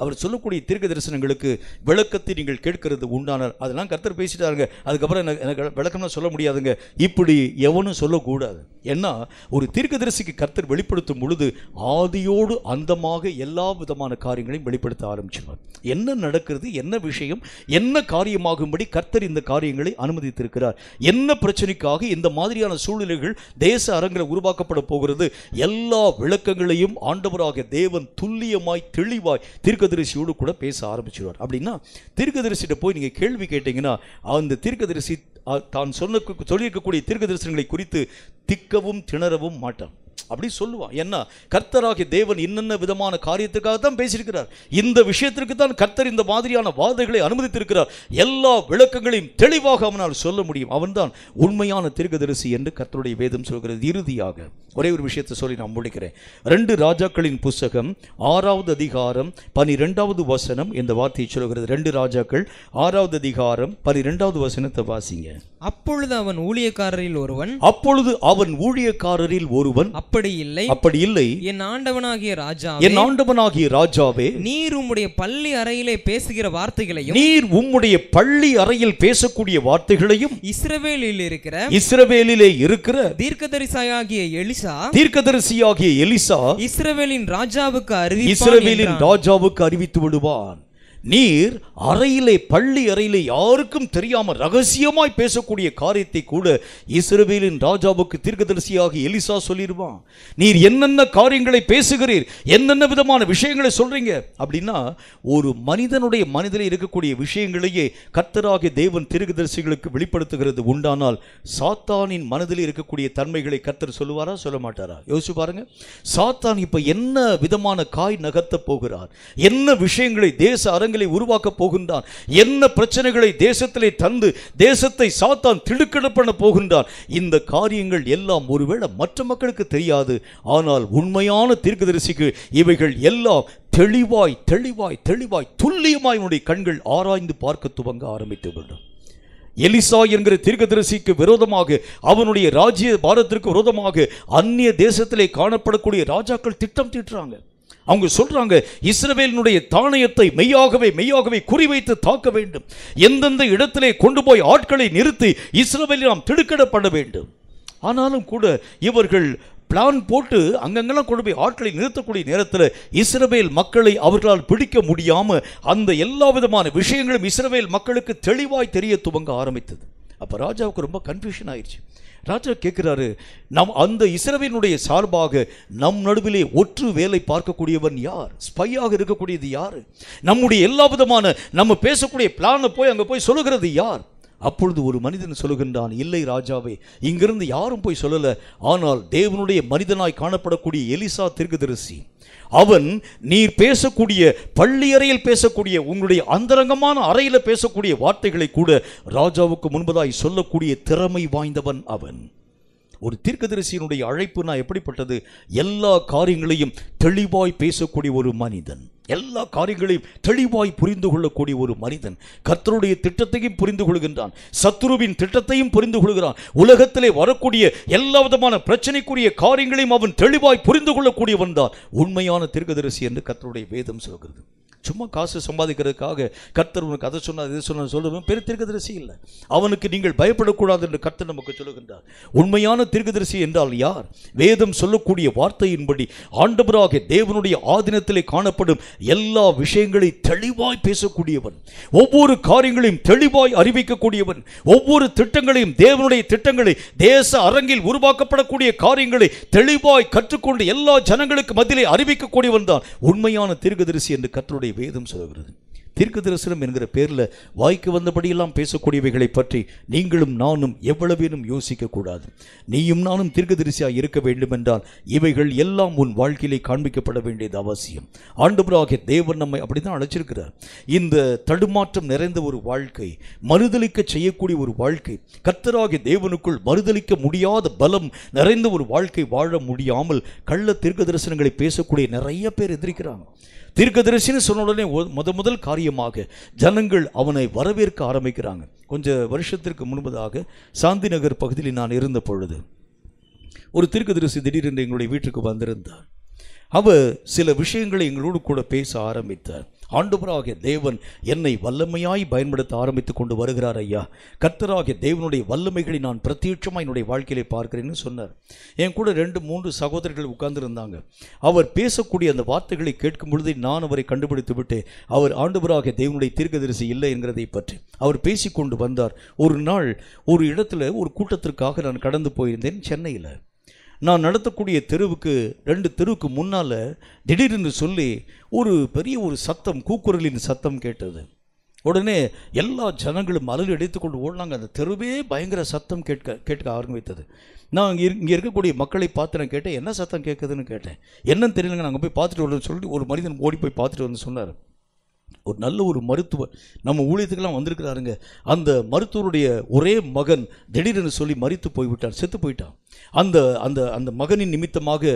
அவர் சொல்லக்கூடிய தீர்க்க தரிசனங்களுக்கு விளக்கத்தை நீங்கள் கேட்கறது உண்டானார். அதெல்லாம் கர்த்தர் பேசிட்டாருங்க, அதுக்கப்புறம் எனக்கு விளக்கம்லாம் சொல்ல முடியாதுங்க, இப்படி எவனும் சொல்லக்கூடாது. ஏன்னா ஒரு தீர்க்கதரிசிக்கு கர்த்தர் வெளிப்படுத்தும் பொழுது ஆதியோடு அந்தமாக எல்லா விதமான காரியங்களையும் வெளிப்படுத்த ஆரம்பிச்சுவார். என்ன நடக்கிறது, என்ன விஷயம், என்ன காரியமாகும்படி கர்த்தர் இந்த காரியங்களை அனுமதித்திருக்கிறார், என்ன பிரச்சனைக்காக இந்த மாதிரியான சூழ்நிலைகள் தேச அரங்கில் உருவாக்கப்பட போகிறது, எல்லா விளக்கங்களையும் ஆண்டவராக தேவன் துல்லியமாய் தெளிவாய் தீர்க்கதரிசியோடு கூட பேச ஆரம்பிச்சிடுவார். அப்படின்னா தீர்க்கதரிசிட்ட போய் நீங்க கேள்வி கேட்டீங்கன்னா அந்த தீர்க்கதரிசி தான் சொல்லியிருக்கக்கூடிய தீர்க்க தரிசனங்களை குறித்து திக்கவும் திணறவும் மாட்டான். அப்படி சொல்லுவான். ஏன்னா கர்த்தராகிய தேவன் இன்னென்ன விதமான காரியத்துக்காக தான் பேசியிருக்கிறார், இந்த விஷயத்திற்கு தான் கர்த்தர் இந்த மாதிரியான வாதைகளை அனுமதித்திருக்கிறார், எல்லா விளக்கங்களையும் தெளிவாக அவனால் சொல்ல முடியும். அவன்தான் உண்மையான தீர்க்கதரிசி என்று கர்த்தருடைய வேதம் சொல்கிறது. இறுதியாக ஒரே ஒரு விஷயத்தை சொல்லி நான் முடிக்கிறேன். 2 ராஜாக்களின் புஸ்தகம் 6வது அதிகாரம் 12வது வசனம் இந்த வார்த்தையை சொல்கிறது. 2 ராஜாக்கள் 6வது அதிகாரம் 12வது வசனத்தை வாசிங்க. அப்பொழுது அவன் ஊழியக்காரரில் ஒருவன் அப்படி இல்லை என் ஆண்டவனாகிய ராஜாவே, நீர் உம்முடைய பள்ளி அறையிலே பேசுகிற வார்த்தைகளையும், நீர் உம்முடைய பள்ளி அறையில் பேசக்கூடிய வார்த்தைகளையும் இஸ்ரவேலிலே இருக்கிற தீர்க்கதரிசியாகிய எலிசா இஸ்ரவேலின் ராஜாவுக்கு அறிவித்து விடுவான். நீர் அறையிலே பள்ளி அறையிலே யாருக்கும் தெரியாமல் ரகசியமாய் பேசக்கூடிய காரியத்தை கூட இஸ்ரவேலின் ராஜாவுக்கு தீர்க்கதரிசியாக எலிசா சொல்லிடுவான். நீர் என்னென்ன காரியங்களை பேசுகிறீர், என்னென்ன விதமான விஷயங்களை சொல்றீங்க அப்படின்னா ஒரு மனிதனுடைய மனதிலே இருக்கக்கூடிய விஷயங்களையே கர்த்தராகிய தேவன் தீர்க்கதரிசிகளுக்கு வெளிப்படுத்துகிறது உண்டானால் சாத்தானின் மனதில் இருக்கக்கூடிய தன்மைகளை கர்த்தர் சொல்லுவாரா சொல்ல மாட்டாரா? யோசிச்சு பாருங்க. சாத்தான் இப்ப என்ன விதமான காய் நகர்த்த போகிறார், என்ன விஷயங்களை தேச அரங்கிலே உருவாக்க போகின்றான், என்ன பிரச்சனைகளை தேசத்திலே தந்து தேசத்தை சாத்தான் திடுக்கிடப் பண்ண போகின்றான். இந்த காரியங்கள் எல்லாம் ஒருவேளை மற்ற மக்களுக்கு தெரியாது, ஆனால் உண்மையான தீர்க்கதரிசிக்கு இவைகள் எல்லாம் தெளிவாய் துல்லியமாய் உன்னுடைய கண்கள் ஆராய்ந்து பார்க்க துவங்க ஆரம்பித்து விடும். எலிசா என்கிற தீர்க்கதரிசிக்கு விரோதமாக, அவனுடைய ராஜ்ய பாரத்திற்கு விரோதமாக அந்நிய தேசத்திலே காணப்படக்கூடிய ராஜாக்கள் திட்டம் தீட்டுறாங்க. அவங்க சொல்றாங்க, இஸ்ரவேலினுடைய தானியத்தை மெய்யாகவே குறிவைத்து தாக்க வேண்டும், எந்தெந்த இடத்திலே கொண்டு போய் ஆட்களை நிறுத்தி இஸ்ரவேலில் நாம் திடுக்கிடப்பட வேண்டும். ஆனாலும் கூட இவர்கள் பிளான் போட்டு அங்கங்கெல்லாம் கொண்டு போய் ஆட்களை நிறுத்தக்கூடிய நேரத்தில் இஸ்ரவேல் மக்களை அவர்களால் பிடிக்க முடியாம அந்த எல்லா விதமான விஷயங்களும் இஸ்ரவேல் மக்களுக்கு தெளிவாய் தெரிய துவங்க ஆரம்பித்தது. அப்ப ராஜாவுக்கு ரொம்ப கன்ஃபியூஷன் ஆயிடுச்சு. ராஜா கேட்கிறாரு, நம் அந்த இஸ்ரவேலுடைய சார்பாக நம் நடுவிலே ஒற்று வேலை பார்க்கக்கூடியவன் யார், ஸ்பையாக இருக்கக்கூடியது யார், நம்முடைய எல்லா விதமான நம்ம பேசக்கூடிய பிளானை போய் அங்கே போய் சொல்லுகிறது யார்? அப்பொழுது ஒரு மனிதன் சொல்லுகின்றான், இல்லை ராஜாவே, இங்கிருந்து யாரும் போய் சொல்லல, ஆனால் தேவனுடைய மனிதனாய் காணப்படக்கூடிய எலிசா தீர்க்கதரிசி, அவன் நீர் பேசக்கூடிய பள்ளி அறையில் பேசக்கூடிய உங்களுடைய அந்தரங்கமான அறையில் பேசக்கூடிய வார்த்தைகளை கூட ராஜாவுக்கு முன்பதாய் சொல்லக்கூடிய திறமை வாய்ந்தவன் அவன். ஒரு தீர்க்கதரிசியினுடைய அழைப்புனா எப்படிப்பட்டது? எல்லா காரியங்களையும் தெளிவாய் பேசக்கூடிய ஒரு மனிதன், எல்லா காரியங்களையும் தெளிவாய் புரிந்து கொள்ளக்கூடிய ஒரு மனிதன். கர்த்தருடைய திட்டத்தையும் புரிந்து கொள்கின்றான், சத்துருவின் திட்டத்தையும் புரிந்து கொள்கிறான், உலகத்திலே வரக்கூடிய எல்லா விதமான பிரச்சனைக்குரிய காரியங்களையும் அவன் தெளிவாய் புரிந்து கொள்ளக்கூடியவன் தான் உண்மையான தீர்க்கதரிசி என்று கர்த்தருடைய வேதம் சொல்கிறது. சும்மா காசு சம்பாதிக்கிறதுக்காக கர்த்தர் உனக்கு அதை சொன்னார் இதை சொன்ன சொல்லுவேன் பெரிய தீர்க்கதரிசி இல்லை. அவனுக்கு நீங்கள் பயப்படக்கூடாது என்று கர்த்தர் நமக்கு சொல்லுகின்றார். உண்மையான தீர்க்கதரிசி என்றால் யார்? வேதம் சொல்லக்கூடிய வார்த்தையின்படி ஆண்டவராகிய தேவனுடைய ஆதீனத்திலே காணப்படும் எல்லா விஷயங்களை தெளிவாய் பேசக்கூடியவன், ஒவ்வொரு காரியங்களையும் தெளிவாய் அறிவிக்கக்கூடியவன், ஒவ்வொரு திட்டங்களையும் தேவனுடைய திட்டங்களை தேச அரங்கில் உருவாக்கப்படக்கூடிய காரியங்களை தெளிவாய் கற்றுக்கொண்டு எல்லா ஜனங்களுக்கு மத்தியிலே அறிவிக்கக்கூடியவன் தான் உண்மையான தீர்க்கதரிசி என்று கர்த்தருடைய வேதம் சொல்கிறது. தீர்க்க தரிசனம் என்கிற பேரில் வாய்க்கு வந்தபடியெல்லாம் பேசக்கூடியவைகளை பற்றி நீங்களும் நானும் எவ்வளவேனும் யோசிக்க கூடாது. நீயும் நானும் தீர்க்கதரிசியாக இருக்க வேண்டும் என்றால் இவைகள் எல்லாம் உன் வாழ்க்கையிலே காண்பிக்கப்பட வேண்டியது அவசியம். ஆண்டவராகிய தேவன் நம்மை அப்படிதான் அழைச்சிருக்கிறார். இந்த தடுமாற்றம் நிறைந்த ஒரு வாழ்க்கை, மறுதலிக்க செய்யக்கூடிய ஒரு வாழ்க்கை, கர்த்தராகிய தேவனுக்குள் மறுதலிக்க முடியாத பலம் நிறைந்த ஒரு வாழ்க்கை வாழ முடியாமல் கள்ள தீர்க்க தரிசனங்களை பேசக்கூடிய நிறைய பேர் எதிர்க்கிறாங்க. தீர்க்கதரிசின்னு சொன்ன உடனே முதல் காரியமாக ஜனங்கள் அவனை வரவேற்க ஆரம்பிக்கிறாங்க. கொஞ்சம் வருஷத்திற்கு முன்பதாக சாந்தி நகர் பகுதியில் நான் இருந்த பொழுது ஒரு தீர்க்கதரிசி திடீரென்று எங்களுடைய வீட்டுக்கு வந்திருந்தார். அவர் சில விஷயங்களை எங்களோடு கூட பேச ஆரம்பித்தார். ஆண்டவராகிய தேவன் என்னை வல்லமையாய் பயன்படுத்த ஆரம்பித்து கொண்டு வருகிறார் ஐயா. கர்த்தராகிய தேவனுடைய வல்லமைகளை நான் பிரத்யட்சமாக என்னுடைய வாழ்க்கையிலே பார்க்கிறேன்னு சொன்னார். என் கூட 2-3 சகோதரர்கள் உட்கார்ந்துருந்தாங்க. அவர் பேசக்கூடிய அந்த வார்த்தைகளை கேட்கும் பொழுது நான் அவரை கண்டுபிடித்து விட்டு, அவர் ஆண்டவராகிய தேவனுடைய தீர்க்கதரிசி இல்லை என்கிறதை பற்றி அவர் பேசிக்கொண்டு வந்தார். ஒரு நாள் ஒரு இடத்துல ஒரு கூட்டத்திற்காக நான் கடந்து போயிருந்தேன் சென்னையில். நான் நடத்தக்கூடிய தெருவுக்கு 2 தெருவுக்கு முன்னால் திடீரென்று சொல்லி ஒரு பெரிய ஒரு சத்தம், கூக்குரலின் சத்தம் கேட்டது. உடனே எல்லா ஜனங்களும் அலறி அடித்துக்கொண்டு ஓடினாங்க. அந்த தெருவே பயங்கர சத்தம் கேட்க ஆரம்பித்தது. நான் இங்கே இருக்கக்கூடிய மக்களை பார்த்து நான் கேட்டேன், என்ன சத்தம் கேட்குதுன்னு கேட்டேன். என்னன்னு தெரியலங்க, நாங்கள் போய் பார்த்துட்டு வரணும்னு சொல்லிட்டு ஒரு மனிதன் ஓடி போய் பார்த்துட்டு வந்து சொன்னார், ஒரு நல்ல ஒரு மருத்துவர் நம்ம ஊழியத்துக்கெல்லாம் வந்திருக்கிறாருங்க. அந்த மருத்துவருடைய ஒரே மகன் திடீரென்று சொல்லி மரித்து போய்விட்டார், செத்து போயிட்டான். அந்த அந்த அந்த மகனின் நிமித்தமாக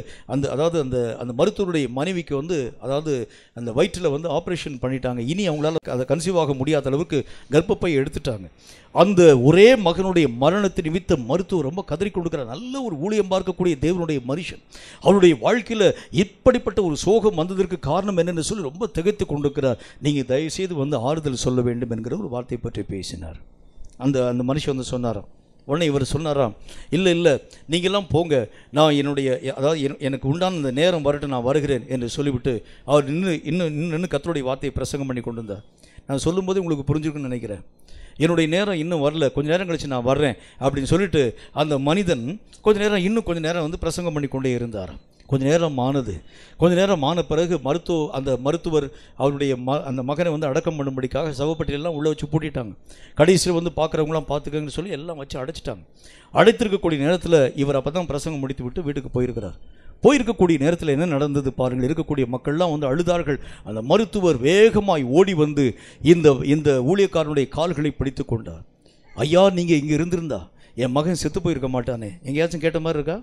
அதாவது அந்த மருத்துவருடைய மனைவிக்கு அதாவது அந்த வயிற்றில் ஆப்ரேஷன் பண்ணிட்டாங்க. இனி அவங்களால அதை கன்சீவ் ஆக முடியாத அளவுக்கு கர்ப்பப்பை எடுத்துட்டாங்க. அந்த ஒரே மகனுடைய மரணத்தை நிமித்தம் மருத்துவர் ரொம்ப கதறி கொடுக்கிறார். நல்ல ஒரு ஊழியம் பார்க்கக்கூடிய தேவனுடைய மனுஷன், அவருடைய வாழ்க்கையில் இப்படிப்பட்ட ஒரு சோகம் வந்ததற்கு காரணம் என்னென்னு சொல்லி ரொம்ப திகைத்து கொண்டிருக்கிறார். நீங்கள் தயவுசெய்து ஆறுதல் சொல்ல வேண்டும் என்கிற ஒரு வார்த்தை பற்றி பேசினார். அந்த மனுஷன் சொன்னாராம். உடனே இவர் சொன்னாராம், இல்லை நீங்கள்லாம் போங்க, நான் அதாவது எனக்கு உண்டான இந்த நேரம் வரட்டும், நான் வருகிறேன் என்று சொல்லிவிட்டு அவர் இன்னும் கர்த்தருடைய வார்த்தையை பிரசங்கம் பண்ணி கொண்டு வந்தார். நான் சொல்லும்போது உங்களுக்கு புரிஞ்சிருக்குன்னு நினைக்கிறேன். என்னுடைய நேரம் இன்னும் வரல, கொஞ்சம் நேரம் கழிச்சு நான் வர்றேன் அப்படின்னு சொல்லிட்டு அந்த மனிதன் கொஞ்சம் நேரம் பிரசங்கம் பண்ணி கொண்டே இருந்தார். கொஞ்ச நேரம் ஆன பிறகு அந்த மருத்துவர் அவருடைய அந்த மகனை அடக்கம் பண்ணும்படிக்காக சவப்பட்டியெல்லாம் உள்ளே வச்சு பூட்டிட்டாங்க. கடைசியில் பார்க்குறவங்களாம் பார்த்துக்கங்கன்னு சொல்லி எல்லாம் வச்சு அடைச்சிட்டாங்க. அடைத்திருக்கக்கூடிய நேரத்தில் இவர் அப்போ தான் பிரசங்கம் முடித்து விட்டு வீட்டுக்கு போயிருக்கிறார். போயிருக்கக்கூடிய நேரத்தில் என்ன நடந்தது பாருங்கள். இருக்கக்கூடிய மக்கள்லாம் அழுதார்கள். அந்த மருத்துவர் வேகமாய் ஓடி வந்து இந்த ஊழியக்காரனுடைய கால்களை பிடித்து கொண்டார். ஐயா, நீங்கள் இங்கே இருந்திருந்தா என் மகன் செத்து போயிருக்க மாட்டானே. எங்கேயாச்சும் கேட்ட மாதிரி இருக்கா?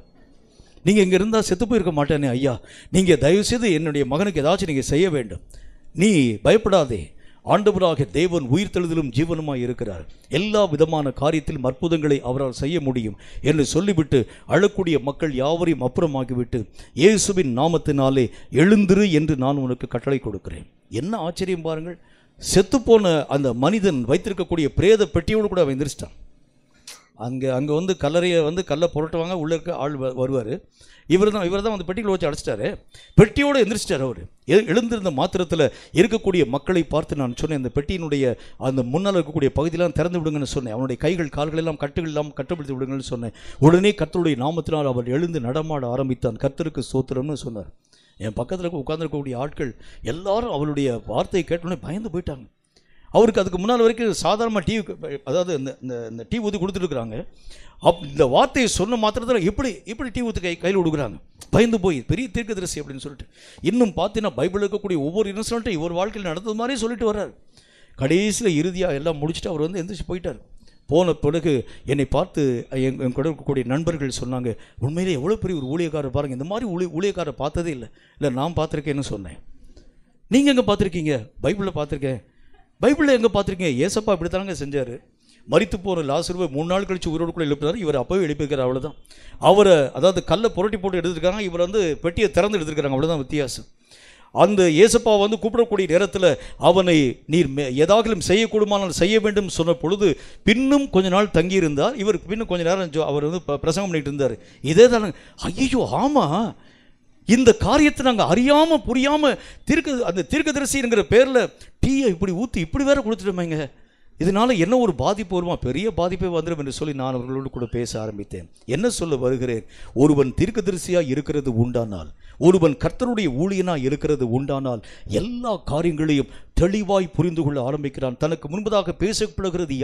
நீங்கள் இங்கே இருந்தால் செத்து போயிருக்க மாட்டானே ஐயா, நீங்கள் தயவுசெய்து என்னுடைய மகனுக்கு ஏதாச்சும் நீங்கள் செய்ய வேண்டும். நீ பயப்படாதே, ஆண்டவராகிய தேவன் உயிர்த்தெழுதலும் ஜீவனுமாய் இருக்கிறார், எல்லா விதமான காரியத்திலும் அற்புதங்களை அவரால் செய்ய முடியும் என்று சொல்லிவிட்டு அழக்கூடிய மக்கள் யாவரையும் அப்புறமாகிவிட்டு, இயேசுவின் நாமத்தினாலே எழுந்திரு என்று நான் உனக்கு கட்டளை கொடுக்கிறேன். என்ன ஆச்சரியம் பாருங்கள். செத்துப்போன அந்த மனிதன் வைத்திருக்கக்கூடிய பிரேத பெட்டியோடு கூட அவன் எந்திரிச்சிட்டான். அங்கே கல்லறையை கல்லை புரட்டுவாங்க, உள்ளே இருக்க ஆள் வருவார். இவர் தான் பெட்டிகளை வச்சு அடைச்சிட்டாரு. பெட்டியோடு எந்திரிச்சிட்டார். அவர் எழுந்திருந்த மாத்திரத்தில் இருக்கக்கூடிய மக்களை பார்த்து நான் சொன்னேன், அந்த பெட்டியினுடைய அந்த முன்னால் இருக்கக்கூடிய பகுதியெல்லாம் திறந்து விடுங்கன்னு சொன்னேன். அவனுடைய கைகள் கால்கள் எல்லாம் கட்டுப்படுத்தி விடுங்கன்னு சொன்னேன். உடனே கர்த்தருடைய நாமத்தினால் அவர் எழுந்து நடமாட ஆரம்பித்தான். கர்த்தருக்கு ஸ்தோத்திரம்னு சொன்னார். என் பக்கத்தில் உட்கார்ந்துருக்கக்கூடிய ஆட்கள் எல்லாரும் அவருடைய வார்த்தையை கேட்டோடனே பயந்து போயிட்டாங்க. அவருக்கு அதுக்கு முன்னால் வரைக்கும் சாதாரணமாக அதாவது இந்த டீ ஊற்றி கொடுத்துருக்குறாங்க. இந்த வார்த்தையை சொன்ன மாத்திரத்தில் இப்படி டீ ஊற்றி கையில் கொடுக்குறாங்க. பயந்து போய் பெரிய தீர்க்கதரிசி அப்படின்னு சொல்லிட்டு இன்னும் பார்த்தீங்கன்னா பைபிள் இருக்கக்கூடிய ஒவ்வொரு இன்சிடென்ட்டும் இவர் வாழ்க்கையில் நடந்தது மாதிரி சொல்லிட்டு வர்றார். கடைசியில் இறுதியாக எல்லாம் முடிச்சுட்டு அவர் எந்திரிச்சு போயிட்டார். போன பிறகு என்னை பார்த்து என் கூட இருக்கக்கூடிய நண்பர்கள் சொன்னாங்க, உண்மையிலே எவ்வளோ பெரிய ஒரு ஊழியக்காரர் பாருங்கள், இந்த மாதிரி ஊழியக்காரரை பார்த்ததே இல்லை நான் பார்த்துருக்கேன்னு சொன்னேன். நீங்கள் எங்கே பார்த்துருக்கீங்க? பைபிளில் பார்த்துருக்கேன். பைபிளில் எங்கே பார்த்துருக்கீங்க? ஏசப்பா இப்படி தானங்க செஞ்சார். மரித்து போன லாசருவை 3 நாள் கழித்து உயிரோடு கூட எழுப்பினார். இவர் அப்போவே எழுப்பியிருக்கார். அவ்வளோதான். அவரை அதாவது கல்லை புரட்டி போட்டு எடுத்துருக்காங்க, இவர் பெட்டியை திறந்து எடுத்துருக்காங்க. அவ்வளோதான் வித்தியாசம். அந்த ஏசப்பா கூப்பிடக்கூடிய நேரத்தில் அவனை நீர் ஏதாகிலும் செய்யக்கூடுமானால் செய்ய வேண்டும் சொன்ன பொழுது பின்னும் கொஞ்ச நாள் தங்கியிருந்தார். இவர் பின்னும் கொஞ்ச நேரம் அவர் பிரசங்கம் பண்ணிட்டு இருந்தார். இதே தானே. ஐயோ ஆமாம், இந்த காரியத்தை நாங்கள் அறியாமல் புரியாமல் அந்த தீர்க்கதரிசிங்கிற பேரில் டீயை இப்படி ஊற்றி இப்படி வேற கொடுத்துட்டோமேங்க, இதனால் என்ன ஒரு பாதிப்பு வருமா? பெரிய பாதிப்பே வந்துடும் என்று சொல்லி நான் அவர்களோடு கூட பேச ஆரம்பித்தேன். என்ன சொல்ல வருகிறேன்? ஒருவன் தீர்க்கதரிசியாக இருக்கிறது உண்டானால், ஒருவன் கர்த்தருடைய ஊழியனாக இருக்கிறது உண்டானால் எல்லா காரியங்களையும் தெளிவாய் புரிந்து கொள்ள ஆரம்பிக்கிறான். தனக்கு முன்பதாக பேசப்படுகிறது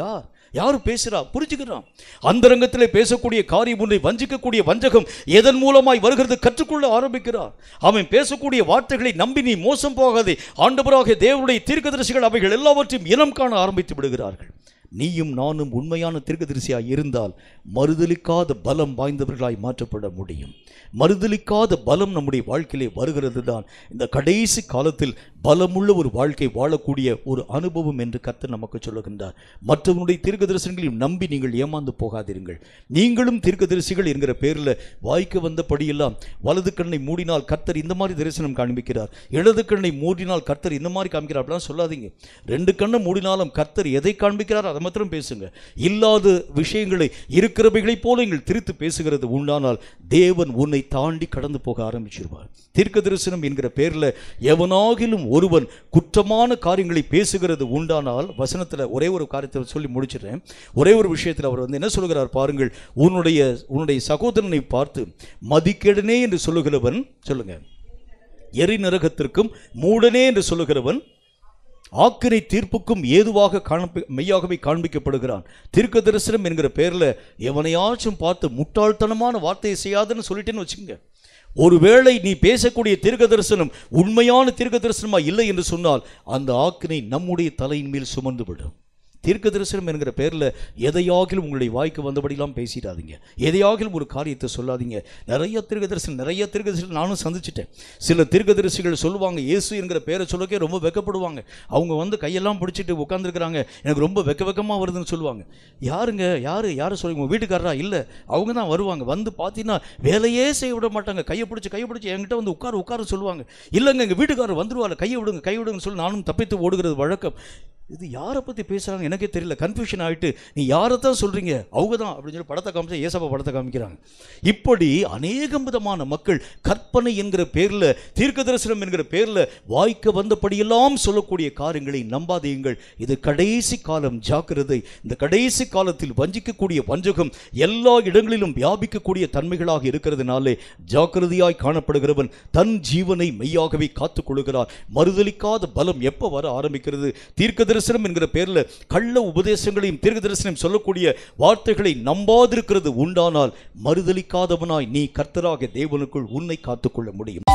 யார் பேசுகிறா புரிஞ்சுக்கிறான். அந்த ரங்கத்திலே பேசக்கூடிய காரியம் ஒன்றை வஞ்சிக்கக்கூடிய வஞ்சகம் எதன் மூலமாய் வருகிறது கற்றுக்கொள்ள ஆரம்பிக்கிறார். அவன் பேசக்கூடிய வார்த்தைகளை நம்பி நீ மோசம் போகாதே. ஆண்டவராகிய தேவனுடைய தீர்க்கதரிசிகள் அவைகள் எல்லாவற்றையும் இனம் காண ஆரம்பித்து விடுகிறார்கள். நீயும் நானும் உண்மையான தீர்க்கதரிசியாய் இருந்தால் மறுதலிக்காத பலம் வாய்ந்தவர்களாய் மாற்றப்பட முடியும். மறுதலிக்காத பலம் நம்முடைய வாழ்க்கையிலே வருகிறது தான் இந்த கடைசி காலத்தில் பலமுள்ள ஒரு வாழ்க்கை வாழக்கூடிய ஒரு அனுபவம் என்று கர்த்தர் நமக்கு சொல்லுகின்றார். மற்றவனுடைய தீர்க்கதரிசனங்களையும் நம்பி நீங்கள் ஏமாந்து போகாதீர்கள். நீங்களும் தீர்க்கதரிசிகள் என்கிற பேரில் வாய்க்கு வந்தபடியெல்லாம் வலது கண்ணை மூடினால் கர்த்தர் இந்த மாதிரி தரிசனம் காண்பிக்கிறார், இடது கண்ணை மூடினால் கர்த்தர் இந்த மாதிரி காண்பிக்கிறார் அப்படிலாம் சொல்லாதீங்க. ரெண்டு கண்ணை மூடினாலும் கர்த்தர் எதை காண்பிக்கிறார் அதை மாத்திரம் பேசுங்க. இல்லாத விஷயங்களை இருக்கிறவைகளைப் போல நீங்கள் திரித்து பேசுகிறது உண்டானால் தேவன் உன்னை தாண்டி கடந்து போக ஆரம்பிச்சிருவார். தீர்க்க தரிசனம் என்கிற பேரில் எவனாகிலும் ஒருவன் குற்றமான காரியங்களை பேசுகிறது உண்டானால், வசனத்தில் ஒரே ஒரு காரியத்தை சொல்லி முடிச்சிடுறேன். ஒரே ஒரு விஷயத்தில் அவர் என்ன சொல்கிறார் பாருங்கள். உன்னுடைய சகோதரனை பார்த்து மதிக்கேடனே என்று சொல்லுகிறவன், சொல்லுங்க, எரி நரகத்திற்கும் மூடனே என்று சொல்லுகிறவன் ஆக்கினை தீர்ப்புக்கும் ஏதுவாக மெய்யாகவே காண்பிக்கப்படுகிறான். தீர்க்க தரிசனம் என்கிற பேரில் எவனையாச்சும் பார்த்து முட்டாள்தனமான வார்த்தையை செய்யாதுன்னு சொல்லிட்டேன்னு வச்சுக்கோங்க. ஒருவேளை நீ பேசக்கூடிய தீர்க்க தரிசனம் உண்மையான தீர்க்க தரிசனமா இல்லை என்று சொன்னால் அந்த ஆக்கினை நம்முடைய தலையின் மேல் சுமந்து விடும். தீர்க்க தரிசனம் என்கிற பேரில் எதையாகிலும் உங்களுடைய வாய்க்கு வந்தபடியெல்லாம் பேசிடாதீங்க. எதையாகிலும் ஒரு காரியத்தை சொல்லாதீங்க. நிறைய தீர்க்க தரிசனம் நானும் சந்திச்சிட்டேன். சில தீர்க்கதரிசிகள் சொல்லுவாங்க, இயேசு என்கிற பேரை சொல்லக்கே ரொம்ப வெக்கப்படுவாங்க. அவங்க கையெல்லாம் பிடிச்சிட்டு உட்காந்துருக்கிறாங்க, எனக்கு ரொம்ப வெக்கமாக வருதுன்னு சொல்லுவாங்க. யாருங்க யாரை சொல்லுங்க? உங்கள் வீட்டுக்காரரா? இல்லை, அவங்க தான் வருவாங்க. வந்து பார்த்தீங்கன்னா வேலையே செய்ய விட மாட்டாங்க. கையை பிடிச்சி என்கிட்ட வந்து உட்கார சொல்லுவாங்க. இல்லைங்க எங்கள் வீட்டுக்காரர் வந்துருவாங்க, கையை விடுங்கன்னு சொல்லி நானும் தப்பித்து ஓடுகிறது வழக்கம். இது யாரை பற்றி பேசுகிறாங்க எனக்கே தெரியல. கன்ஃபியூஷன் ஆகிட்டு, நீ யாரை தான் சொல்கிறீங்க? அவங்க தான் அப்படின்னு சொல்லி படத்தை காமிச்சா ஏசப்பா படத்தை காமிக்கிறாங்க. இப்படி அநேகம் விதமான மக்கள் கற்பனை என்கிற பேரில், தீர்க்க தரிசனம் என்கிற பேரில் வாய்க்க வந்தபடியெல்லாம் சொல்லக்கூடிய காரியங்களை நம்பாதீங்கள். இது கடைசி காலம், ஜாக்கிரதை. இந்த கடைசி காலத்தில் வஞ்சிக்கக்கூடிய வஞ்சகம் எல்லா இடங்களிலும் வியாபிக்கக்கூடிய தன்மைகளாக இருக்கிறதுனாலே ஜாக்கிரதையாய் காணப்படுகிறவன் தன் ஜீவனை மெய்யாகவே காத்துக் கொள்கிறார். மறுதலிக்காத பலம் எப்போ வர ஆரம்பிக்கிறது? தீர்க்க தரிசனம் என்கிற பேரில் கள்ள உபதேசங்களையும் தீர்க்க தரிசனம் சொல்லக்கூடிய வார்த்தைகளை நம்பாதிருக்கிறது உண்டானால் மறுதலிக்காதவனாய் நீ கர்த்தராகிய தேவனுக்குள் உன்னை காத்துக்கொள்ள முடியும்.